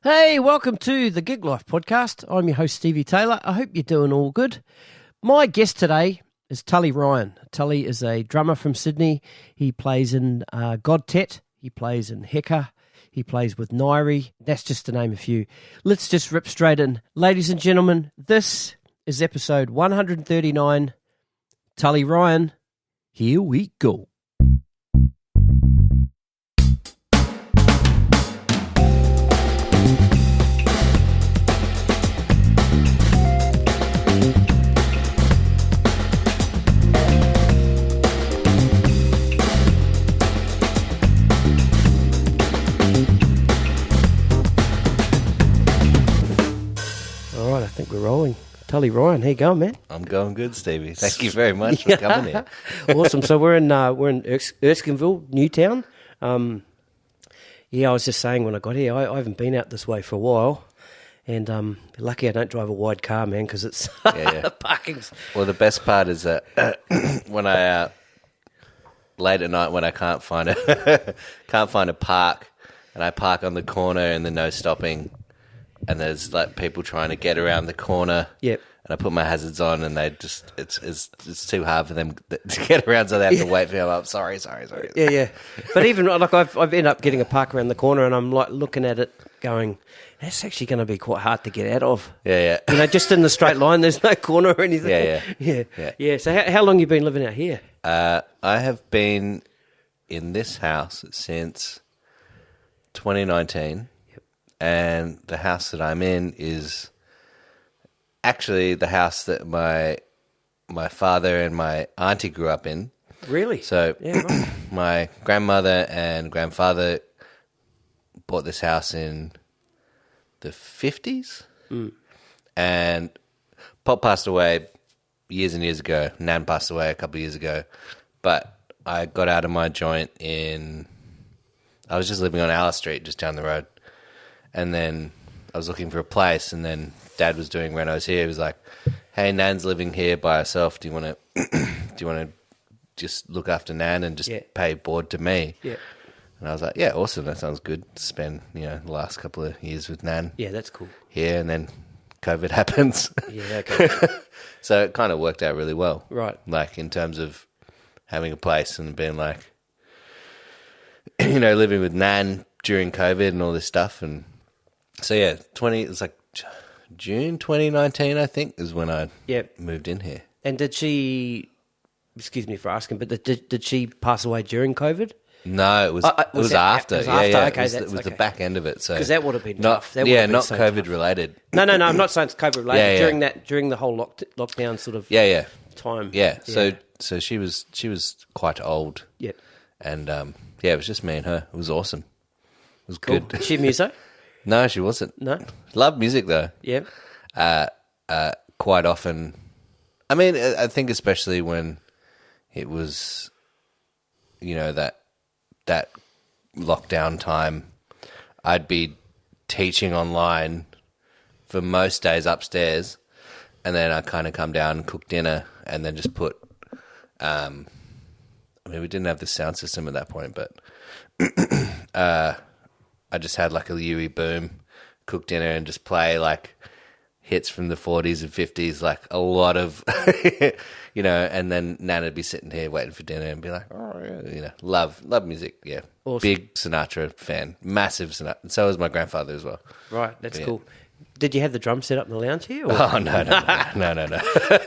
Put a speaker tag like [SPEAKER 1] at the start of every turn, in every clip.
[SPEAKER 1] Hey, welcome to the Gig Life podcast. I'm your host, Stevie Taylor. I hope you're doing all good. My guest today is Tully Ryan. Tully is a drummer from Sydney. He plays in Godtet. He plays in Hekka. He plays with Ngaiirie. That's just to name a few. Let's just rip straight in. Ladies and gentlemen, this is episode 139. Tully Ryan, here we go. I think we're rolling. Tully Ryan, how you going, man?
[SPEAKER 2] I'm going good, Stevie. Thank you very much for coming here.
[SPEAKER 1] Awesome. So we're in Erskenville, Newtown. I was just saying when I got here, I haven't been out this way for a while, and lucky I don't drive a wide car, man, because it's parking's.
[SPEAKER 2] Well, the best part is that when I late at night when I can't find a park, and I park on the corner and there's no stopping. And there's like people trying to get around the corner.
[SPEAKER 1] Yep.
[SPEAKER 2] And I put my hazards on, and they just it's too hard for them to get around, so they have to wait for me. I'm like, sorry.
[SPEAKER 1] Yeah. But even like I've ended up getting a park around the corner, and I'm like looking at it, going, that's actually going to be quite hard to get out of.
[SPEAKER 2] Yeah.
[SPEAKER 1] You know, just in the straight line, there's no corner or anything. Yeah. So how long you been living out here?
[SPEAKER 2] I have been in this house since 2019. And the house that I'm in is actually the house that my father and my auntie grew up in.
[SPEAKER 1] Really?
[SPEAKER 2] So
[SPEAKER 1] yeah, right.
[SPEAKER 2] My grandmother and grandfather bought this house in the 50s. And Pop passed away years and years ago. Nan passed away a couple of years ago. But I got out of my joint I was just living on Alice Street, just down the road. And then I was looking for a place, and then Dad was doing renos here. He was like, "Hey, Nan's living here by herself. Do you want to just look after Nan and just pay board to me?"
[SPEAKER 1] Yeah.
[SPEAKER 2] And I was like, "Yeah, awesome. That sounds good. Spend the last couple of years with Nan."
[SPEAKER 1] Yeah, that's cool.
[SPEAKER 2] Here, and then COVID happens.
[SPEAKER 1] Yeah, okay.
[SPEAKER 2] So it kind of worked out really well,
[SPEAKER 1] right?
[SPEAKER 2] Like in terms of having a place and being like, living with Nan during COVID and all this stuff. And so yeah, it was like June 2019, I think, is when I moved in here.
[SPEAKER 1] And did she? Excuse me for asking, but did she pass away during COVID?
[SPEAKER 2] No, it was after.
[SPEAKER 1] It was after.
[SPEAKER 2] Yeah.
[SPEAKER 1] Okay,
[SPEAKER 2] it was the back end of it. So
[SPEAKER 1] because that would have been
[SPEAKER 2] not
[SPEAKER 1] tough. That would have been
[SPEAKER 2] not
[SPEAKER 1] so
[SPEAKER 2] COVID
[SPEAKER 1] tough.
[SPEAKER 2] related.
[SPEAKER 1] No. I'm not saying it's COVID related.
[SPEAKER 2] Yeah.
[SPEAKER 1] During the whole lockdown sort of time.
[SPEAKER 2] Yeah. So she was quite old.
[SPEAKER 1] Yeah.
[SPEAKER 2] And it was just me and her. It was awesome. It was
[SPEAKER 1] Cool.
[SPEAKER 2] good.
[SPEAKER 1] Is she a muso?
[SPEAKER 2] No, she wasn't.
[SPEAKER 1] No.
[SPEAKER 2] Loved music though.
[SPEAKER 1] Yeah.
[SPEAKER 2] Quite often. I mean, I think especially when it was, that lockdown time, I'd be teaching online for most days upstairs, and then I'd kind of come down and cook dinner, and then just put. We didn't have the sound system at that point, but I just had like a UE boom, cook dinner, and just play like hits from the 40s and 50s, like a lot of, and then Nan would be sitting here waiting for dinner and be like, love music, yeah.
[SPEAKER 1] Awesome. Big
[SPEAKER 2] Sinatra fan, massive Sinatra. And so was my grandfather as well.
[SPEAKER 1] Right, that's cool. Did you have the drum set up in the lounge here? Or?
[SPEAKER 2] Oh, no.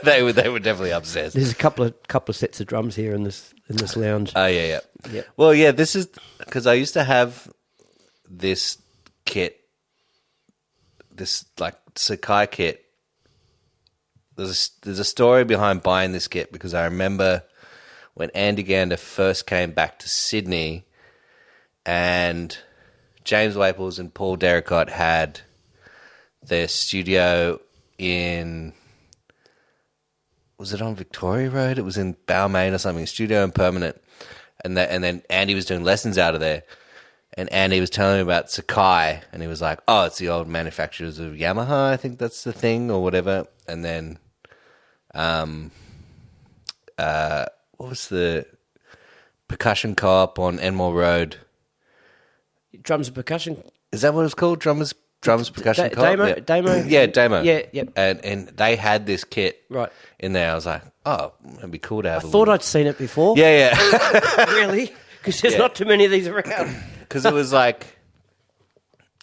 [SPEAKER 2] They were definitely upstairs.
[SPEAKER 1] There's a couple of sets of drums here in this lounge.
[SPEAKER 2] Oh, yeah. Well, yeah, this is, because I used to have this kit, this like Sakai kit. There's a story behind buying this kit, because I remember when Andy Gander first came back to Sydney, and James Waples and Paul Derricott had their studio in, was it on Victoria Road? It was in Balmain or something, studio and permanent. And then Andy was doing lessons out of there. And Andy was telling me about Sakai, and he was like, "Oh, it's the old manufacturers of Yamaha. I think that's the thing, or whatever." And then, what was the percussion co-op on Enmore Road?
[SPEAKER 1] Drums and percussion.
[SPEAKER 2] Is that what it's called? Drummers drums percussion co-op.
[SPEAKER 1] Damo?
[SPEAKER 2] Yeah.
[SPEAKER 1] Damo?
[SPEAKER 2] Yeah, Damo.
[SPEAKER 1] Yeah, yep.
[SPEAKER 2] And they had this kit
[SPEAKER 1] Right.
[SPEAKER 2] in there. I was like, oh, it'd be cool to have.
[SPEAKER 1] I thought I'd seen it before.
[SPEAKER 2] Yeah.
[SPEAKER 1] Really? Because there's not too many of these around.
[SPEAKER 2] Because it was like,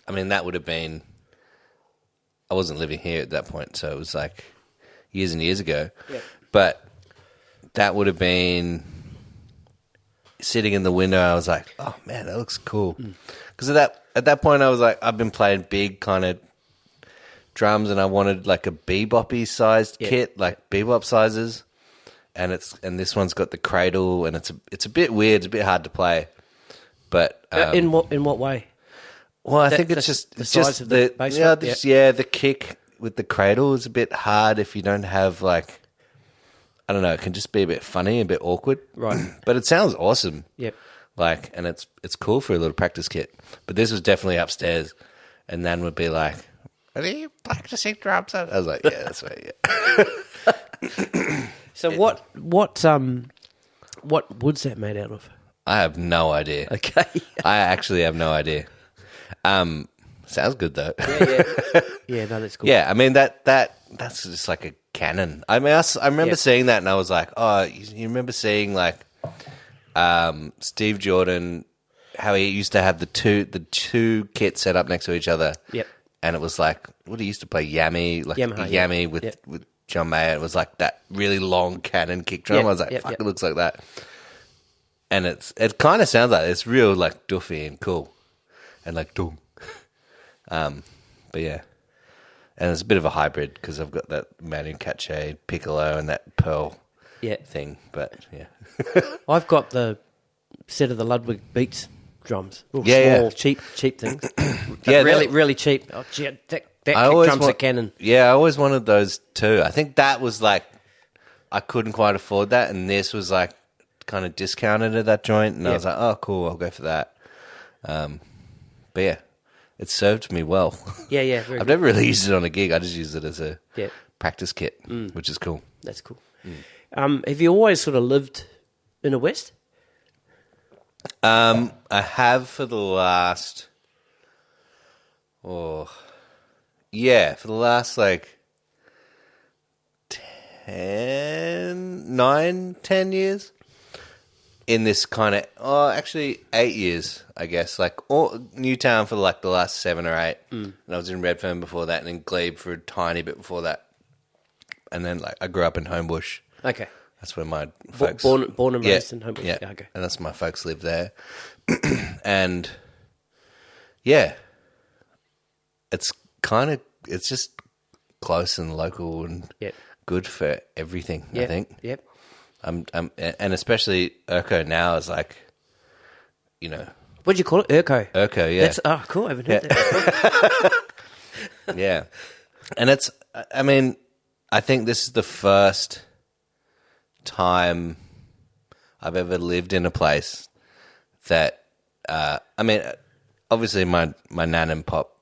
[SPEAKER 2] I mean, that would have been. I wasn't living here at that point, so it was like years and years ago.
[SPEAKER 1] Yep.
[SPEAKER 2] But that would have been sitting in the window. I was like, oh man, that looks cool. Because at that point, I was like, I've been playing big kind of drums, and I wanted like a bebop-y sized kit, like bebop sizes. And this one's got the cradle, and it's a bit weird. It's a bit hard to play. But
[SPEAKER 1] In what way?
[SPEAKER 2] well, I think it's just
[SPEAKER 1] the size of the bass
[SPEAKER 2] yeah,
[SPEAKER 1] drum?
[SPEAKER 2] the kick with the cradle is a bit hard if you don't have like, I don't know, it can just be a bit funny, a bit awkward.
[SPEAKER 1] Right.
[SPEAKER 2] But it sounds awesome.
[SPEAKER 1] Yep.
[SPEAKER 2] Like, and it's cool for a little practice kit. But this was definitely upstairs, and Nan would be like, "Are you practicing drums?" I was like, "Yeah, that's right." Yeah.
[SPEAKER 1] So what wood's that made out of?
[SPEAKER 2] I have no idea.
[SPEAKER 1] Okay.
[SPEAKER 2] I actually have no idea. Sounds good though.
[SPEAKER 1] Yeah, no, that's cool.
[SPEAKER 2] Yeah, I mean that's just like a cannon. I mean, I remember seeing that, and I was like, oh, you remember seeing like Steve Jordan, how he used to have the two kits set up next to each other.
[SPEAKER 1] Yep.
[SPEAKER 2] And it was like, what he used to play Yammy, like
[SPEAKER 1] Yamaha,
[SPEAKER 2] Yammy with John Mayer. It was like that really long cannon kick drum. I was like, fuck, it looks like that. And it kind of sounds like it's real like doofy and cool, and like doom. But yeah, and it's a bit of a hybrid because I've got that Manu Katché piccolo and that pearl thing. But yeah,
[SPEAKER 1] I've got the set of the Ludwig Beats drums. Small, cheap things. Really cheap. Oh, gee, that kick drum's a cannon.
[SPEAKER 2] Yeah, I always wanted those too. I think that was like I couldn't quite afford that, and this was like kind of discounted at that joint, and I was like, oh, cool, I'll go for that. But yeah, it served me well.
[SPEAKER 1] Yeah.
[SPEAKER 2] I've never really used it on a gig. I just used it as a practice kit, which is cool.
[SPEAKER 1] That's cool. Have you always sort of lived in the West?
[SPEAKER 2] I have for the last, like 10 years. In this kind of, actually 8 years, I guess. Like Newtown for like the last 7 or 8. And I was in Redfern before that, and in Glebe for a tiny bit before that. And then like I grew up in Homebush.
[SPEAKER 1] Okay.
[SPEAKER 2] That's where my folks...
[SPEAKER 1] Born and raised in Homebush.
[SPEAKER 2] Yeah.
[SPEAKER 1] Okay.
[SPEAKER 2] And that's where my folks live there. And yeah, it's just close and local and good for everything, I think.
[SPEAKER 1] Yep.
[SPEAKER 2] And especially Urco now is like, you know.
[SPEAKER 1] What do you call it? Urco.
[SPEAKER 2] Urco, yeah.
[SPEAKER 1] That's, cool. I haven't heard that before.
[SPEAKER 2] Yeah. And I mean, I think this is the first time I've ever lived in a place that, I mean, obviously my nan and pop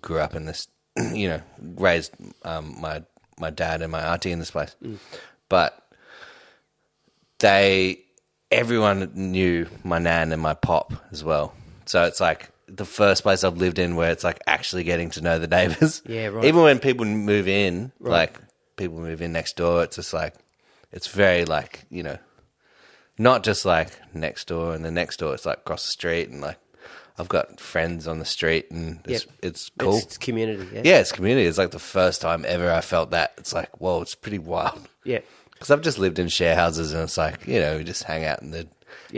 [SPEAKER 2] grew up in this, you know, raised my dad and my auntie in this place. But everyone knew my nan and my pop as well. So it's like the first place I've lived in where it's like actually getting to know the neighbours.
[SPEAKER 1] Yeah, right.
[SPEAKER 2] Even when people move in, like people move in next door, it's just like, it's very like, you know, not just like next door and the next door, it's like across the street, and like I've got friends on the street, and it's cool.
[SPEAKER 1] It's community,
[SPEAKER 2] Yeah, it's community. It's like the first time ever I felt that. It's like, whoa, it's pretty wild.
[SPEAKER 1] Yeah.
[SPEAKER 2] Because I've just lived in share houses, and it's like, you know, we just hang out in the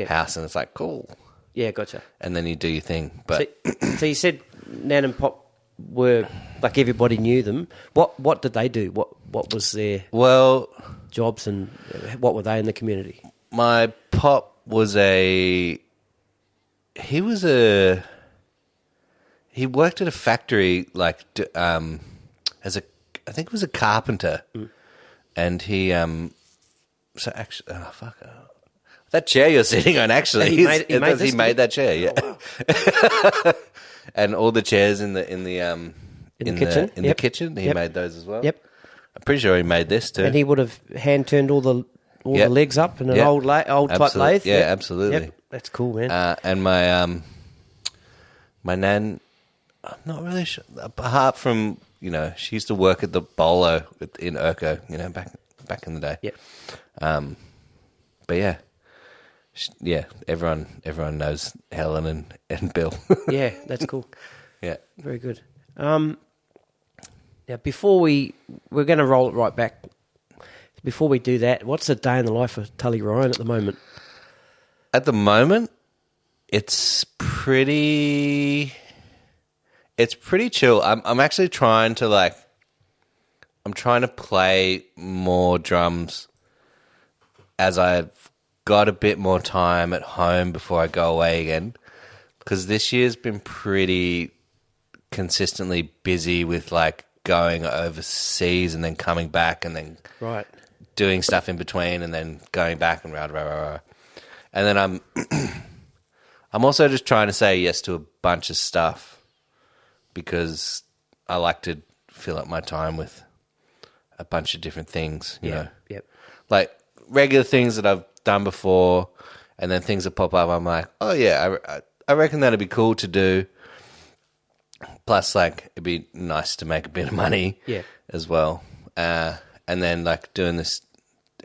[SPEAKER 2] house, and it's like, cool.
[SPEAKER 1] Yeah, gotcha.
[SPEAKER 2] And then you do your thing. But
[SPEAKER 1] so you said Nan and Pop were, like, everybody knew them. What did they do? What was their jobs, and what were they in the community?
[SPEAKER 2] My pop was he worked at a factory, like, I think it was a carpenter. And he, so actually, that chair you're sitting on, actually,
[SPEAKER 1] he made
[SPEAKER 2] that chair, yeah.
[SPEAKER 1] Oh, wow.
[SPEAKER 2] And all the chairs in the
[SPEAKER 1] kitchen,
[SPEAKER 2] the kitchen, he made those as well.
[SPEAKER 1] Yep.
[SPEAKER 2] I'm pretty sure he made this too.
[SPEAKER 1] And he would have hand turned all the legs up in an old type lathe.
[SPEAKER 2] Yeah, absolutely.
[SPEAKER 1] Yep. That's cool, man.
[SPEAKER 2] And my nan I'm not really sure. Apart from, she used to work at the Bolo in Urco, back in the day.
[SPEAKER 1] Yep.
[SPEAKER 2] But yeah, everyone knows Helen and Bill.
[SPEAKER 1] Yeah, that's cool.
[SPEAKER 2] Yeah.
[SPEAKER 1] Very good. Now, before we're going to roll it right back. Before we do that, what's a day in the life of Tully Ryan at the moment?
[SPEAKER 2] At the moment, it's pretty chill. I'm actually trying to play more drums as I've got a bit more time at home before I go away again. Because this year's been pretty consistently busy with going overseas and then coming back and then doing stuff in between and then going back and rah. And then I'm also just trying to say yes to a bunch of stuff because I like to fill up my time with a bunch of different things, you know.
[SPEAKER 1] Yep.
[SPEAKER 2] Like regular things that I've done before and then things that pop up, I'm like, oh yeah, I reckon that'd be cool to do. Plus, it'd be nice to make a bit of money as well. And then doing this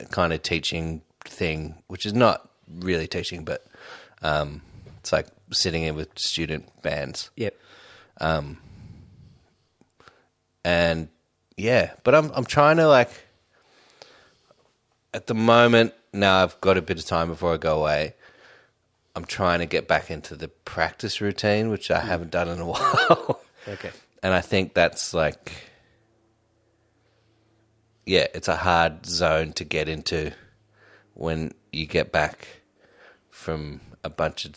[SPEAKER 2] kind of teaching thing, which is not really teaching, but it's like sitting in with student bands.
[SPEAKER 1] Yep.
[SPEAKER 2] And yeah, but I'm trying to at the moment now I've got a bit of time before I go away. I'm trying to get back into the practice routine, which I haven't done in a while.
[SPEAKER 1] Okay.
[SPEAKER 2] And I think that's it's a hard zone to get into when you get back from a bunch of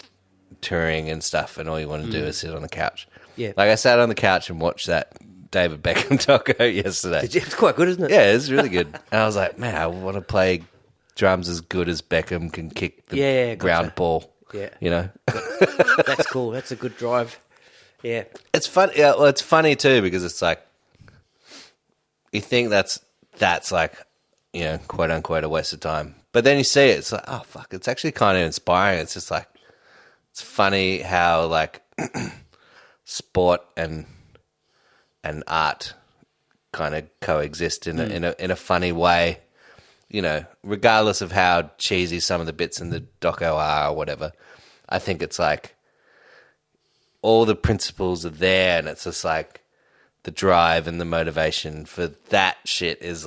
[SPEAKER 2] touring and stuff and all you want to do is sit on the couch.
[SPEAKER 1] Yeah.
[SPEAKER 2] I sat on the couch and watched that David Beckham doco yesterday.
[SPEAKER 1] Did you? It's quite good, isn't it?
[SPEAKER 2] Yeah, it's really good. And I was like, man, I want to play drums as good as Beckham can kick the ground ball.
[SPEAKER 1] Yeah. That's cool. That's a good drive. Yeah.
[SPEAKER 2] It's fun. Yeah, well, it's funny too because it's you think that's quote unquote a waste of time. But then you see it, it's like, oh fuck, it's actually kind of inspiring. It's just it's funny how sport and art kind of coexist in a funny way. Regardless of how cheesy some of the bits in the doco are or whatever, I think it's all the principles are there, and it's just the drive and the motivation for that shit is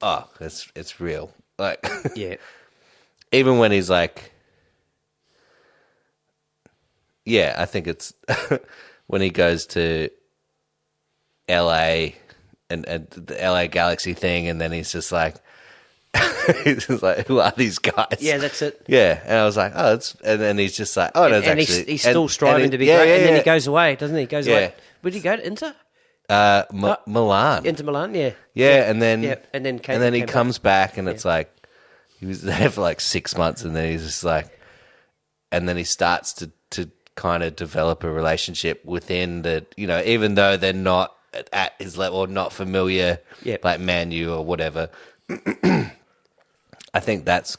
[SPEAKER 2] it's real.
[SPEAKER 1] Yeah.
[SPEAKER 2] Even when he's I think it's when he goes to LA and the LA Galaxy thing, and then he's just he's just who are these guys?
[SPEAKER 1] Yeah, that's it.
[SPEAKER 2] Yeah, and I was like, oh, and then he's just oh, no, it's
[SPEAKER 1] and
[SPEAKER 2] actually...
[SPEAKER 1] he's still striving to be great, and then he goes away, doesn't he? He goes away. Where did he go to Inter?
[SPEAKER 2] Milan.
[SPEAKER 1] Inter Milan, yeah.
[SPEAKER 2] Yeah, and then he comes back, and it's he was there for 6 months, and then he's just and then he starts to kind of develop a relationship within the, even though they're not at his level or not familiar, like Man U or whatever. I think that's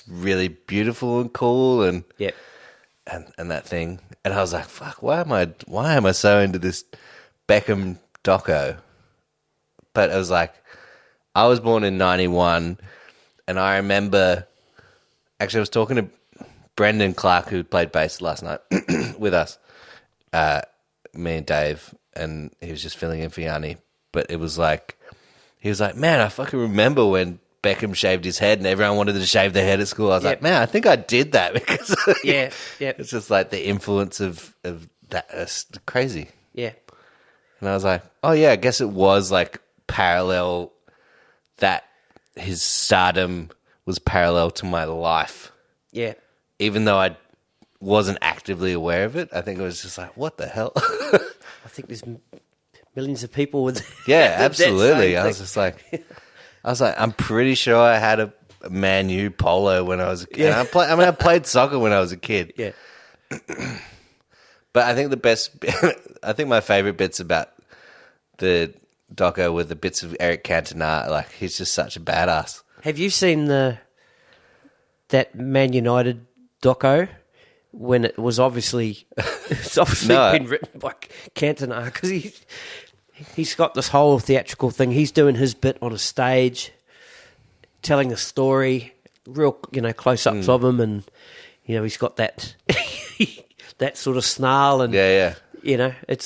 [SPEAKER 2] really beautiful and cool and that thing. And I was like, fuck, why am I so into this Beckham doco? But it was I was born in 91, and I remember actually I was talking to Brendan Clark, who played bass last night with us, me and Dave, and he was just filling in for Yanni. But it was he was like, man, I fucking remember when Beckham shaved his head and everyone wanted to shave their head at school. I was like, man, I think I did that because it's just the influence of that. It's crazy.
[SPEAKER 1] Yeah.
[SPEAKER 2] And I was like, oh yeah, I guess it was parallel, that his stardom was parallel to my life.
[SPEAKER 1] Yeah.
[SPEAKER 2] Even though I wasn't actively aware of it, I think it was just what the hell?
[SPEAKER 1] I think there's millions of people with
[SPEAKER 2] absolutely. I was just I'm pretty sure I had a Man U polo when I was a kid. Yeah. I played soccer when I was a kid.
[SPEAKER 1] Yeah.
[SPEAKER 2] But I think I think my favorite bits about the doco were the bits of Eric Cantona. He's just such a badass.
[SPEAKER 1] Have you seen that Man United doco when it was obviously been written by Cantona, because he's got this whole theatrical thing. He's doing his bit on a stage, telling a story, real close-ups of him, and he's got that that sort of snarl, and it's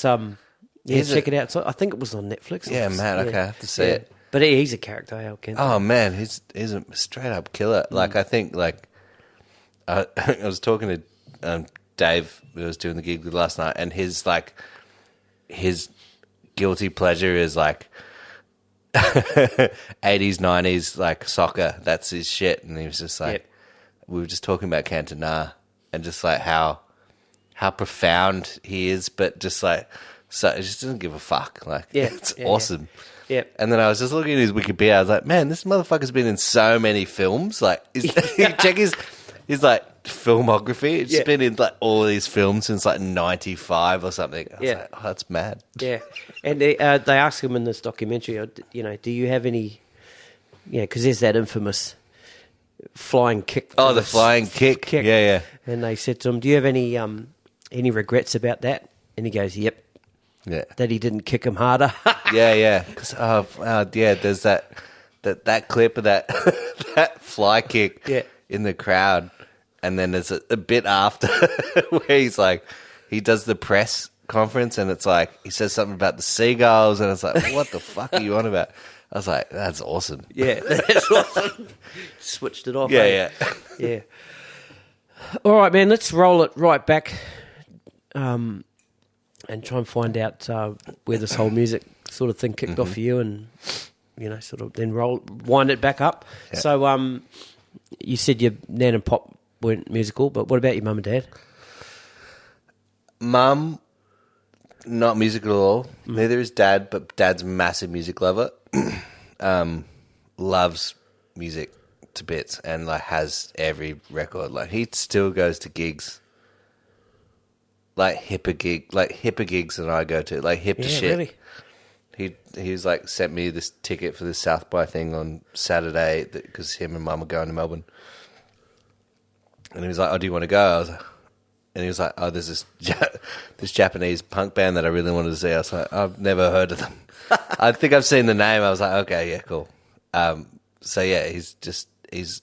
[SPEAKER 1] check it out. So I think it was on Netflix.
[SPEAKER 2] Yeah, man. Okay, I have to see it.
[SPEAKER 1] But he's a character, Cantona.
[SPEAKER 2] Oh man, he's a straight up killer. Like I think I was talking to Dave, who was doing the gig with last night, and his guilty pleasure is 80s, 90s soccer. That's his shit. And he was just we were just talking about Cantona and just how profound he is, but just so he just doesn't give a fuck. It's awesome.
[SPEAKER 1] Yeah.
[SPEAKER 2] And then I was just looking at his Wikipedia. I was like, man, this motherfucker's been in so many films. Check his filmography. It's been in all these films since 95 or something. I was like, oh, that's mad.
[SPEAKER 1] Yeah. And they ask him in this documentary, do you have any, because there's that infamous flying kick.
[SPEAKER 2] Oh, the flying kick. Yeah.
[SPEAKER 1] And they said to him, do you have any regrets about that? And he goes, yep.
[SPEAKER 2] Yeah.
[SPEAKER 1] That he didn't kick him harder.
[SPEAKER 2] Yeah. Because, there's that clip of that that fly kick in the crowd. And then there's a bit after where he's he does the press conference, and it's he says something about the seagulls, and it's what the fuck are you on about? I was like, that's awesome.
[SPEAKER 1] Yeah, that's awesome. Switched it off.
[SPEAKER 2] Yeah.
[SPEAKER 1] All right, man, let's roll it right back and try and find out where this whole music sort of thing kicked off for you, and, sort of then wind it back up. Yeah. So you said your Nan and Pop weren't musical, but what about your mum and dad?
[SPEAKER 2] Mum, not musical at all. Neither is Dad, but Dad's a massive music lover. Loves music to bits and has every record. He still goes to gigs, hipper gigs than I go to, hip to shit. Really? He was sent me this ticket for this South by thing on Saturday because him and Mum are going to Melbourne. And he was like, oh, do you want to go? And he was like, oh, there's this Japanese punk band that I really wanted to see. I was like, I've never heard of them. I think I've seen the name. I was like, okay, yeah, cool. He's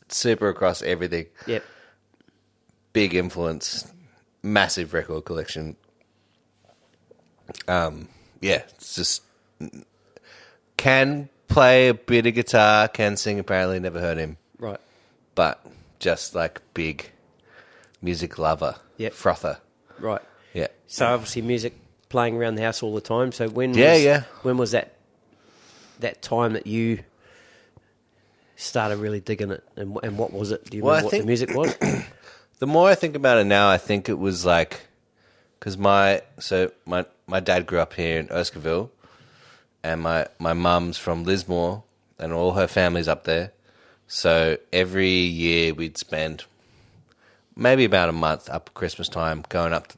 [SPEAKER 2] super across everything.
[SPEAKER 1] Yep.
[SPEAKER 2] Big influence, massive record collection. It's just can play a bit of guitar, can sing. Apparently, never heard him.
[SPEAKER 1] Right.
[SPEAKER 2] But just big music lover, frother.
[SPEAKER 1] Right.
[SPEAKER 2] Yeah.
[SPEAKER 1] So obviously music playing around the house all the time. So when was that time that you started really digging it, and what was it? Do you remember what the music was?
[SPEAKER 2] The more I think about it now, I think it was because my dad grew up here in Erskenville, and my mum's from Lismore, and all her family's up there. So every year we'd spend maybe about a month up at Christmas time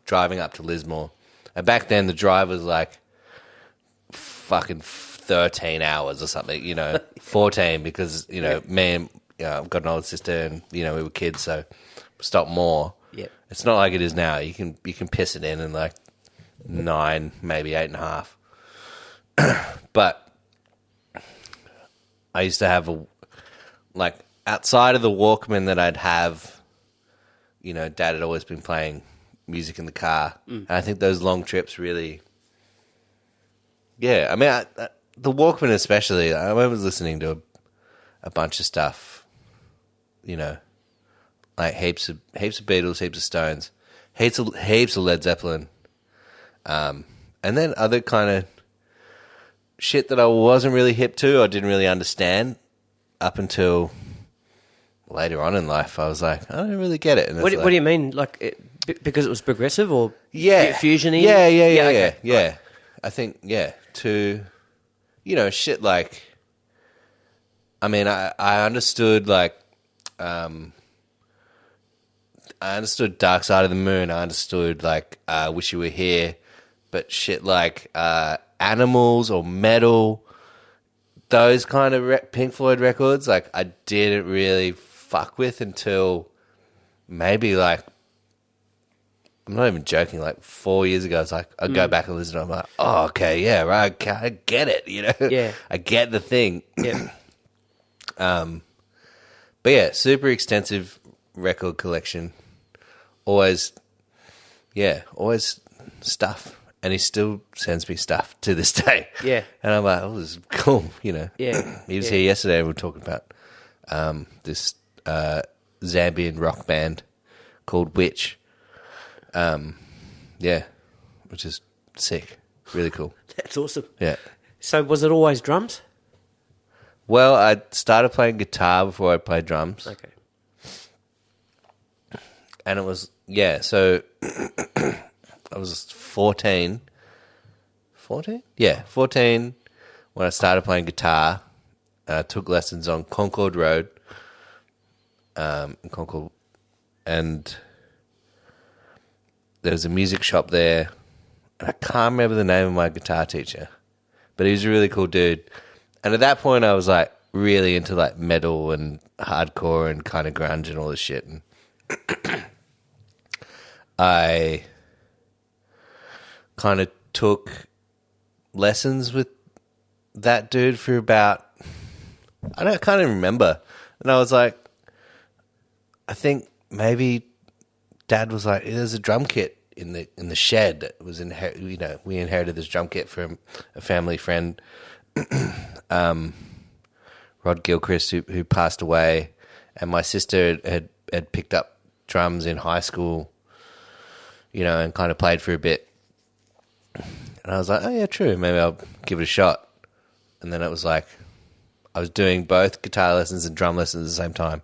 [SPEAKER 2] driving up to Lismore. And back then the drive was fucking 13 hours or something, 14 because, me and I've got an older sister and, we were kids, so stop more.
[SPEAKER 1] Yep.
[SPEAKER 2] It's not like it is now. You can piss it in 9, maybe 8.5. But I used to have outside of the Walkman that I'd have, Dad had always been playing music in the car. And I think those long trips really, the Walkman especially, I was listening to a bunch of stuff, heaps of Beatles, heaps of Stones, heaps of Led Zeppelin, and then other kind of shit that I wasn't really hip to or didn't really understand up until later on in life. I was like, I don't really get it. And
[SPEAKER 1] what do you mean? Because it was progressive or fusion-y?
[SPEAKER 2] Yeah. Okay. Yeah. Right. I think, to, shit I understood I understood Dark Side of the Moon. I understood Wish You Were Here, but shit Animals or Metal, those kind of Pink Floyd records, I didn't really fuck with until maybe I'm not even joking. Like 4 years ago, it's like I go back and listen. I'm like, oh, okay, yeah, right, I get it. You know,
[SPEAKER 1] Yeah.
[SPEAKER 2] I get the thing.
[SPEAKER 1] Yeah.
[SPEAKER 2] But yeah, super extensive record collection. Always stuff. And he still sends me stuff to this day.
[SPEAKER 1] Yeah.
[SPEAKER 2] And I'm like, oh, this is cool, you know.
[SPEAKER 1] Yeah.
[SPEAKER 2] He was here yesterday and we were talking about this Zambian rock band called Witch. Which is sick. Really cool.
[SPEAKER 1] That's awesome.
[SPEAKER 2] Yeah.
[SPEAKER 1] So was it always drums?
[SPEAKER 2] Well, I started playing guitar before I played drums.
[SPEAKER 1] Okay.
[SPEAKER 2] And it was, so I was 14. 14? Yeah, 14 when I started playing guitar. I took lessons on Concord Road in Concord. And there was a music shop there. And I can't remember the name of my guitar teacher. But he was a really cool dude. And at that point, I was like really into like metal and hardcore and kind of grunge and all this shit. And I kind of took lessons with that dude for about, I can't even remember. And I was like, I think maybe Dad was like, there's a drum kit in the shed that was we inherited this drum kit from a family friend, Rod Gilchrist, who passed away, and my sister had picked up drums in high school, and kind of played for a bit. And I was like, oh yeah, true, maybe I'll give it a shot. And then it was like, I was doing both guitar lessons and drum lessons at the same time.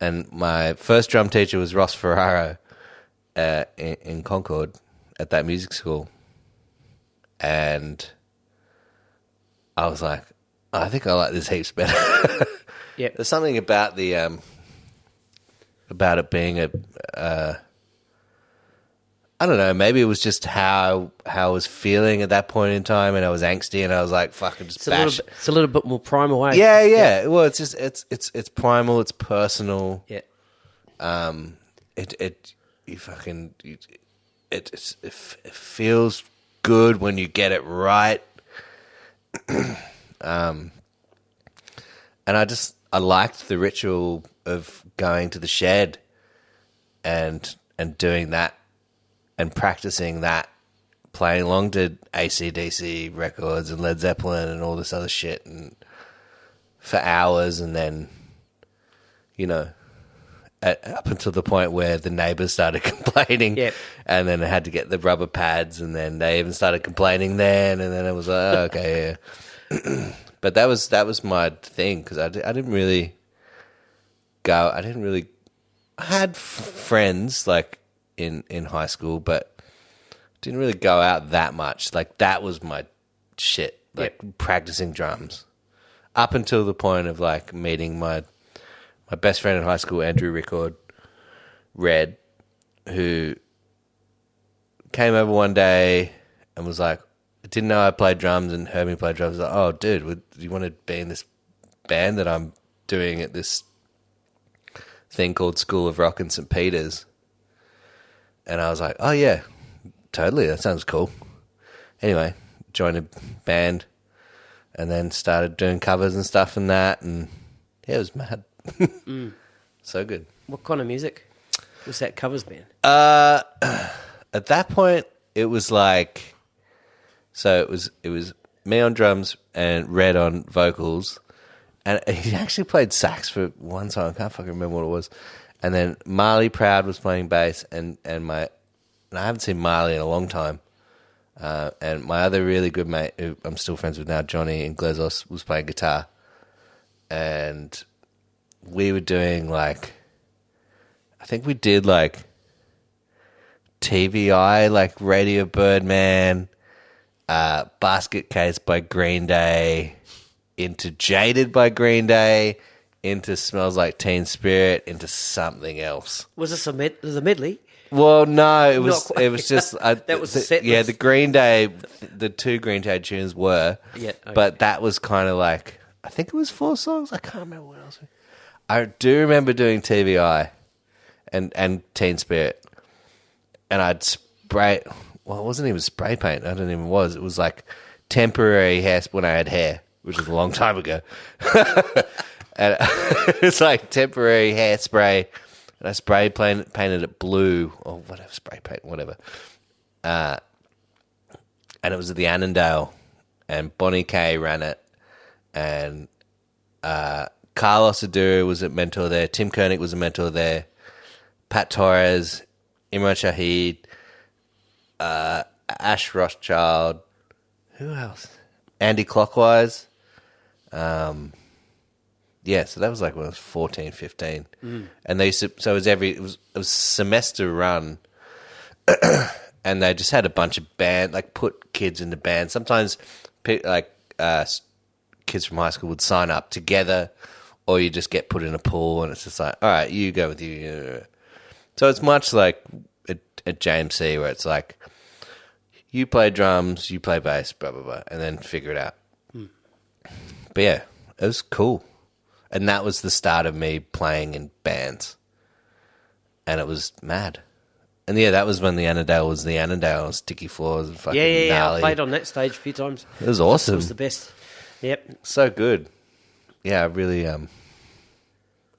[SPEAKER 2] And my first drum teacher was Ross Ferraro in Concord at that music school. And I was like, I think I like this heaps better.
[SPEAKER 1] Yeah.
[SPEAKER 2] There's something about about it being I don't know, maybe it was just how I was feeling at that point in time, and I was angsty, and I was like, fucking just bash.
[SPEAKER 1] It's a little bit more primal, eh?
[SPEAKER 2] Yeah. Well, it's just it's primal, it's personal.
[SPEAKER 1] Yeah.
[SPEAKER 2] It feels good when you get it right. And I liked the ritual of going to the shed and doing that and practicing that, playing along to AC/DC records and Led Zeppelin and all this other shit and for hours, and then, up until the point where the neighbours started complaining.
[SPEAKER 1] Yep.
[SPEAKER 2] And then I had to get the rubber pads, and then they even started complaining then, and then it was like, oh, okay, yeah. But that was my thing, because I didn't really go. I had friends like in high school, but didn't really go out that much. Like that was my shit. Like practicing drums, up until the point of like meeting my best friend in high school, Andrew Ricord, Red, who came over one day and was like, didn't know I played drums and heard me play drums. Like, oh, dude, do you want to be in this band that I'm doing at this thing called School of Rock in St. Peter's? And I was like, oh, yeah, totally. That sounds cool. Anyway, joined a band and then started doing covers and stuff and that. And yeah, it was mad. So good.
[SPEAKER 1] What kind of music was that covers band?
[SPEAKER 2] At that point, it was like, so it was me on drums and Red on vocals, and he actually played sax for one song. I can't fucking remember what it was. And then Marley Proud was playing bass, and I haven't seen Marley in a long time. And my other really good mate, who I'm still friends with now, Johnny in Glezos, was playing guitar, and we were doing like, I think we did like TVI, like Radio Birdman, Basket Case by Green Day, into Jaded by Green Day, into Smells Like Teen Spirit, into something else.
[SPEAKER 1] Was this a medley?
[SPEAKER 2] Well, no, it was just
[SPEAKER 1] that was the set
[SPEAKER 2] yeah,
[SPEAKER 1] list.
[SPEAKER 2] the Green Day, the two Green Day tunes were,
[SPEAKER 1] Yeah, okay.
[SPEAKER 2] But that was kind of like, I think it was 4 songs. I can't remember what else. I do remember doing TVI and Teen Spirit, and I'd spray. Well, it wasn't even spray paint. I don't even was. It was like temporary hair when I had hair, which was a long time ago. And it's like temporary hairspray, and I painted it blue or whatever, spray paint, whatever. And it was at the Annandale, and Bonnie Kay ran it, and Carlos Aduru was a mentor there. Tim Koenig was a mentor there. Pat Torres, Imran Shahid, Ash Rothschild. Who else? Andy Clockwise. Yeah, so that was like when I was 14, 15. And they used to, so it was semester run. And they just had a bunch of band, like put kids into bands. Sometimes like kids from high school would sign up together, or you just get put in a pool and it's just like, all right, you go with you. So it's much like at JMC where it's like, you play drums, you play bass, blah, blah, blah, and then figure it out. But yeah, it was cool. And that was the start of me playing in bands. And it was mad. And yeah, that was when the Annandale was the Annandale, sticky floors and fucking gnarly.
[SPEAKER 1] I played on that stage a few times.
[SPEAKER 2] It was awesome.
[SPEAKER 1] It was the best. Yep.
[SPEAKER 2] So good. Yeah, I really,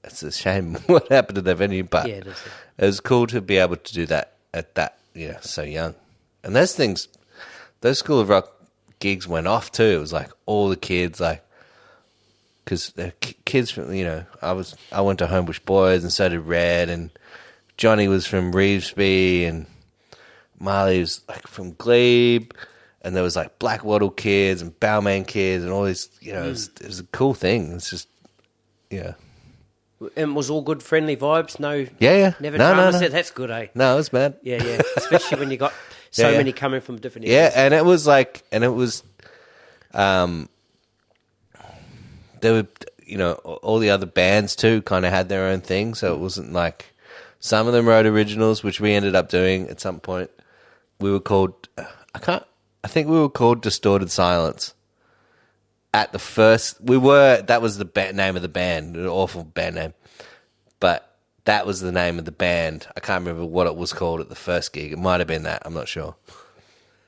[SPEAKER 2] it's a shame what happened to that venue, but
[SPEAKER 1] yeah, it is.
[SPEAKER 2] It was cool to be able to do that at that, so young. And those School of Rock gigs went off too. It was like all the kids, like, because kids from, I went to Homebush Boys and so did Red, and Johnny was from Reevesby, and Marley was like from Glebe, and there was like Black Wattle kids and Balmain kids and all these, it was a cool thing. It's just, yeah.
[SPEAKER 1] And it was all good, friendly vibes? No,
[SPEAKER 2] yeah.
[SPEAKER 1] Never drama set? That's good, eh?
[SPEAKER 2] No, it was bad.
[SPEAKER 1] Yeah. Especially when you got so many coming from different
[SPEAKER 2] Yeah,
[SPEAKER 1] areas.
[SPEAKER 2] and it was like, there were, all the other bands too kind of had their own thing, so it wasn't like, some of them wrote originals, which we ended up doing at some point. We were called, I think we were called Distorted Silence. At the first, that was the name of the band, an awful band name. But that was the name of the band. I can't remember what it was called at the first gig. It might have been that, I'm not sure.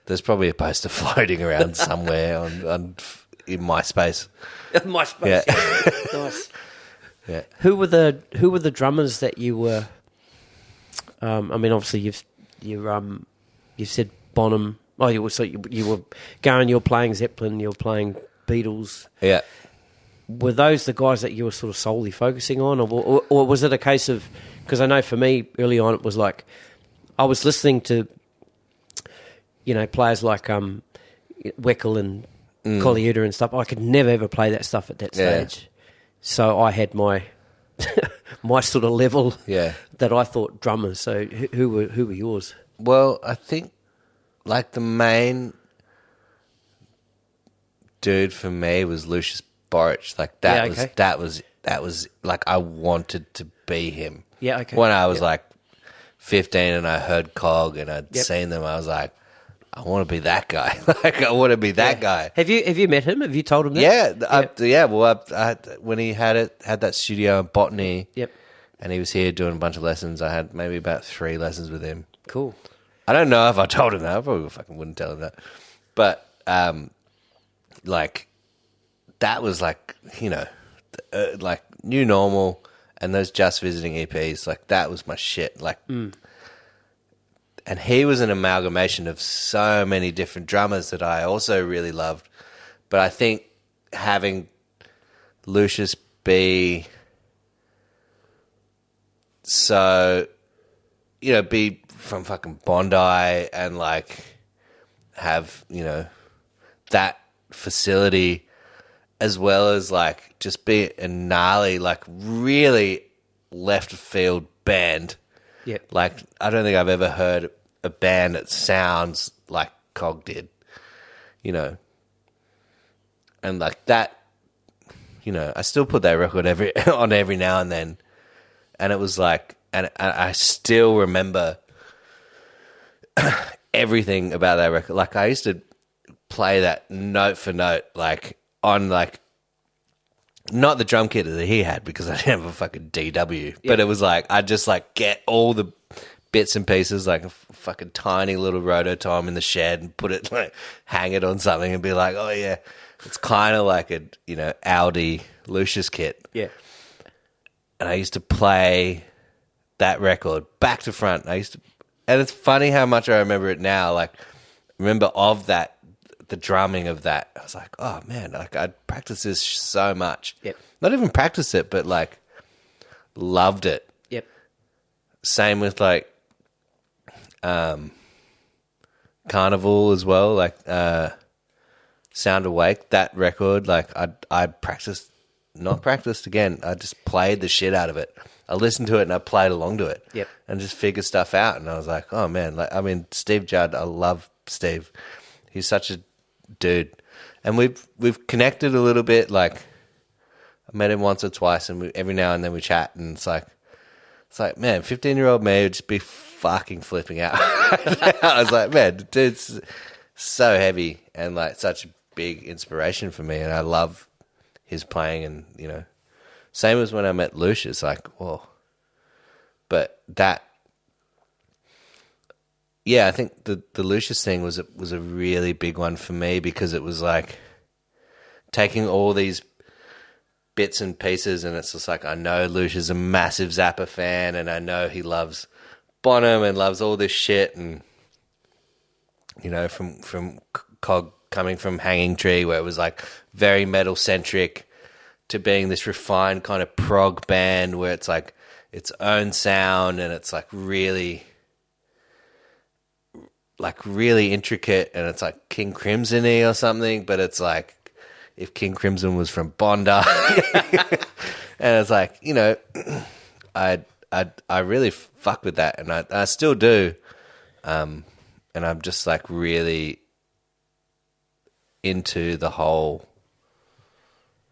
[SPEAKER 2] There's probably a poster floating around somewhere in MySpace.
[SPEAKER 1] MySpace, yeah. Nice.
[SPEAKER 2] Yeah.
[SPEAKER 1] Who were the drummers that you were? I mean, obviously you've said Bonham. Oh, you were going. You're playing Zeppelin. You're playing Beatles.
[SPEAKER 2] Yeah.
[SPEAKER 1] Were those the guys that you were sort of solely focusing on, or was it a case of? Because I know for me early on it was like I was listening to, players like Weckel and Collier and stuff. I could never ever play that stuff at that stage. So I had my my sort of level that I thought drummers. So who were yours?
[SPEAKER 2] Well, I think like the main dude for me was Lucius Borich. Like that was like I wanted to be him.
[SPEAKER 1] Yeah, okay.
[SPEAKER 2] When I was like 15 and I heard Cog and I'd seen them, I was like, I want to be that guy. Like I want to be that guy.
[SPEAKER 1] Have you met him? Have you told him that?
[SPEAKER 2] Yeah. Well, when he had that studio in Botany.
[SPEAKER 1] Yep.
[SPEAKER 2] And he was here doing a bunch of lessons. I had maybe about 3 lessons with him.
[SPEAKER 1] Cool.
[SPEAKER 2] I don't know if I told him that. I probably fucking wouldn't tell him that. But like that was like like New Normal and those Just Visiting EPs. Like that was my shit. Like. And he was an amalgamation of so many different drummers that I also really loved. But I think having Lucius be be from fucking Bondi and like have, that facility as well as like just be a gnarly, like really left field band.
[SPEAKER 1] Yeah.
[SPEAKER 2] Like, I don't think I've ever heard a band that sounds like Cog did, And like that, I still put that record on every now and then. And it was like, and I still remember everything about that record. Like, I used to play that note for note, like, on like, not the drum kit that he had because I didn't have a fucking DW, but it was like I just like get all the bits and pieces, like a fucking tiny little rototom in the shed, and put it like hang it on something and be like, oh yeah, it's kind of like a Audi Lucius kit.
[SPEAKER 1] Yeah.
[SPEAKER 2] And I used to play that record back to front. And it's funny how much I remember it now. Like, remember of that, the drumming of that. I was like, oh man, like I'd practice this so much.
[SPEAKER 1] Yep.
[SPEAKER 2] Not even practice it, but like loved it.
[SPEAKER 1] Yep.
[SPEAKER 2] Same with like Carnival as well. Like Sound Awake, that record. Like I practiced, not practiced again. I just played the shit out of it. I listened to it and I played along to it.
[SPEAKER 1] Yep.
[SPEAKER 2] And just figured stuff out. And I was like, oh man, like, I mean, Steve Judd, I love Steve. He's such a dude. And we've connected a little bit. Like, I met him once or twice, and every now and then we chat, and it's like, man, 15-year-old me would just be fucking flipping out. I was like, man, dude's so heavy and like such a big inspiration for me, and I love his playing. And same as when I met Lucius, like, whoa. But that, yeah, I think the Lucius thing was a really big one for me, because it was like taking all these bits and pieces, and it's just like, I know Lucius is a massive Zappa fan, and I know he loves Bonham and loves all this shit, and from Cog coming from Hanging Tree, where it was like very metal centric, to being this refined kind of prog band where it's like its own sound, and it's like really intricate, and it's like King Crimson-y or something, but it's like if King Crimson was from Bondi. And it's like, I really fuck with that, and I still do. And I'm just like really into the whole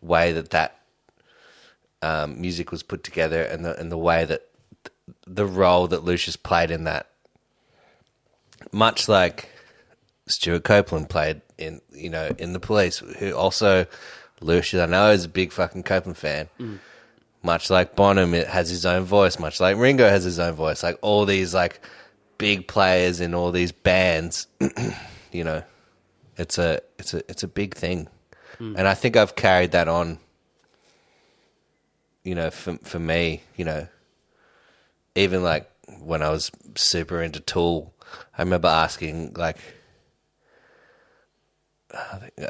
[SPEAKER 2] way that music was put together, and the way that the role that Lucius played in that, much like Stuart Copeland played in The Police, who also Lucius, I know, is a big fucking Copeland fan. Much like Bonham, it has his own voice. Much like Ringo has his own voice. Like all these like big players in all these bands, it's a big thing, and I think I've carried that on. For me, even like when I was super into Tool, I remember asking, like,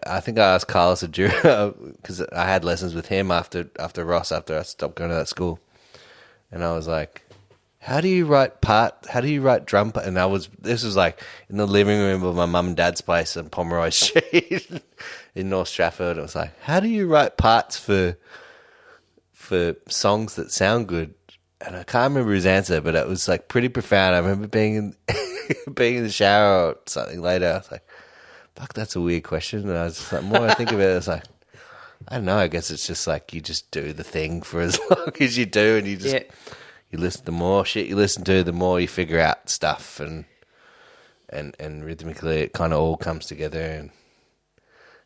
[SPEAKER 2] I think I asked Carlos Adjura, because I had lessons with him after Ross, after I stopped going to that school, and I was like, how do you write drum part? And this was like in the living room of my mum and dad's place on Pomeroy Street in North Stratford. I was like, how do you write parts for songs that sound good? And I can't remember his answer, but it was like pretty profound. I remember being in the shower or something later. I was like, fuck, that's a weird question. And I was just like, more I think of it, it's like, I don't know, I guess it's just like you just do the thing for as long as you do, and you just you listen. The more shit you listen to, the more you figure out stuff, and rhythmically it kind of all comes together. And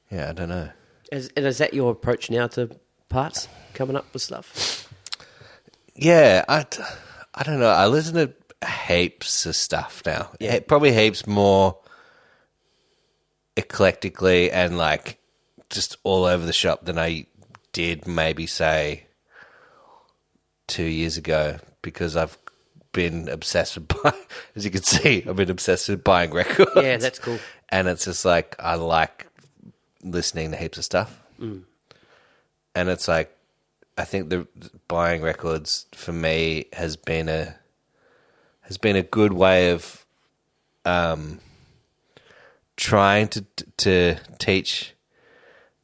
[SPEAKER 2] yeah, I don't know.
[SPEAKER 1] Is that your approach now to parts, coming up with stuff?
[SPEAKER 2] Yeah, I don't know. I listen to heaps of stuff now. Yeah. Probably heaps more eclectically and like just all over the shop than I did maybe say 2 years ago, because I've been obsessed with as you can see, I've been obsessed with buying records.
[SPEAKER 1] Yeah, that's cool.
[SPEAKER 2] And it's just like I like listening to heaps of stuff. And it's like, I think the buying records for me has been a good way of trying to teach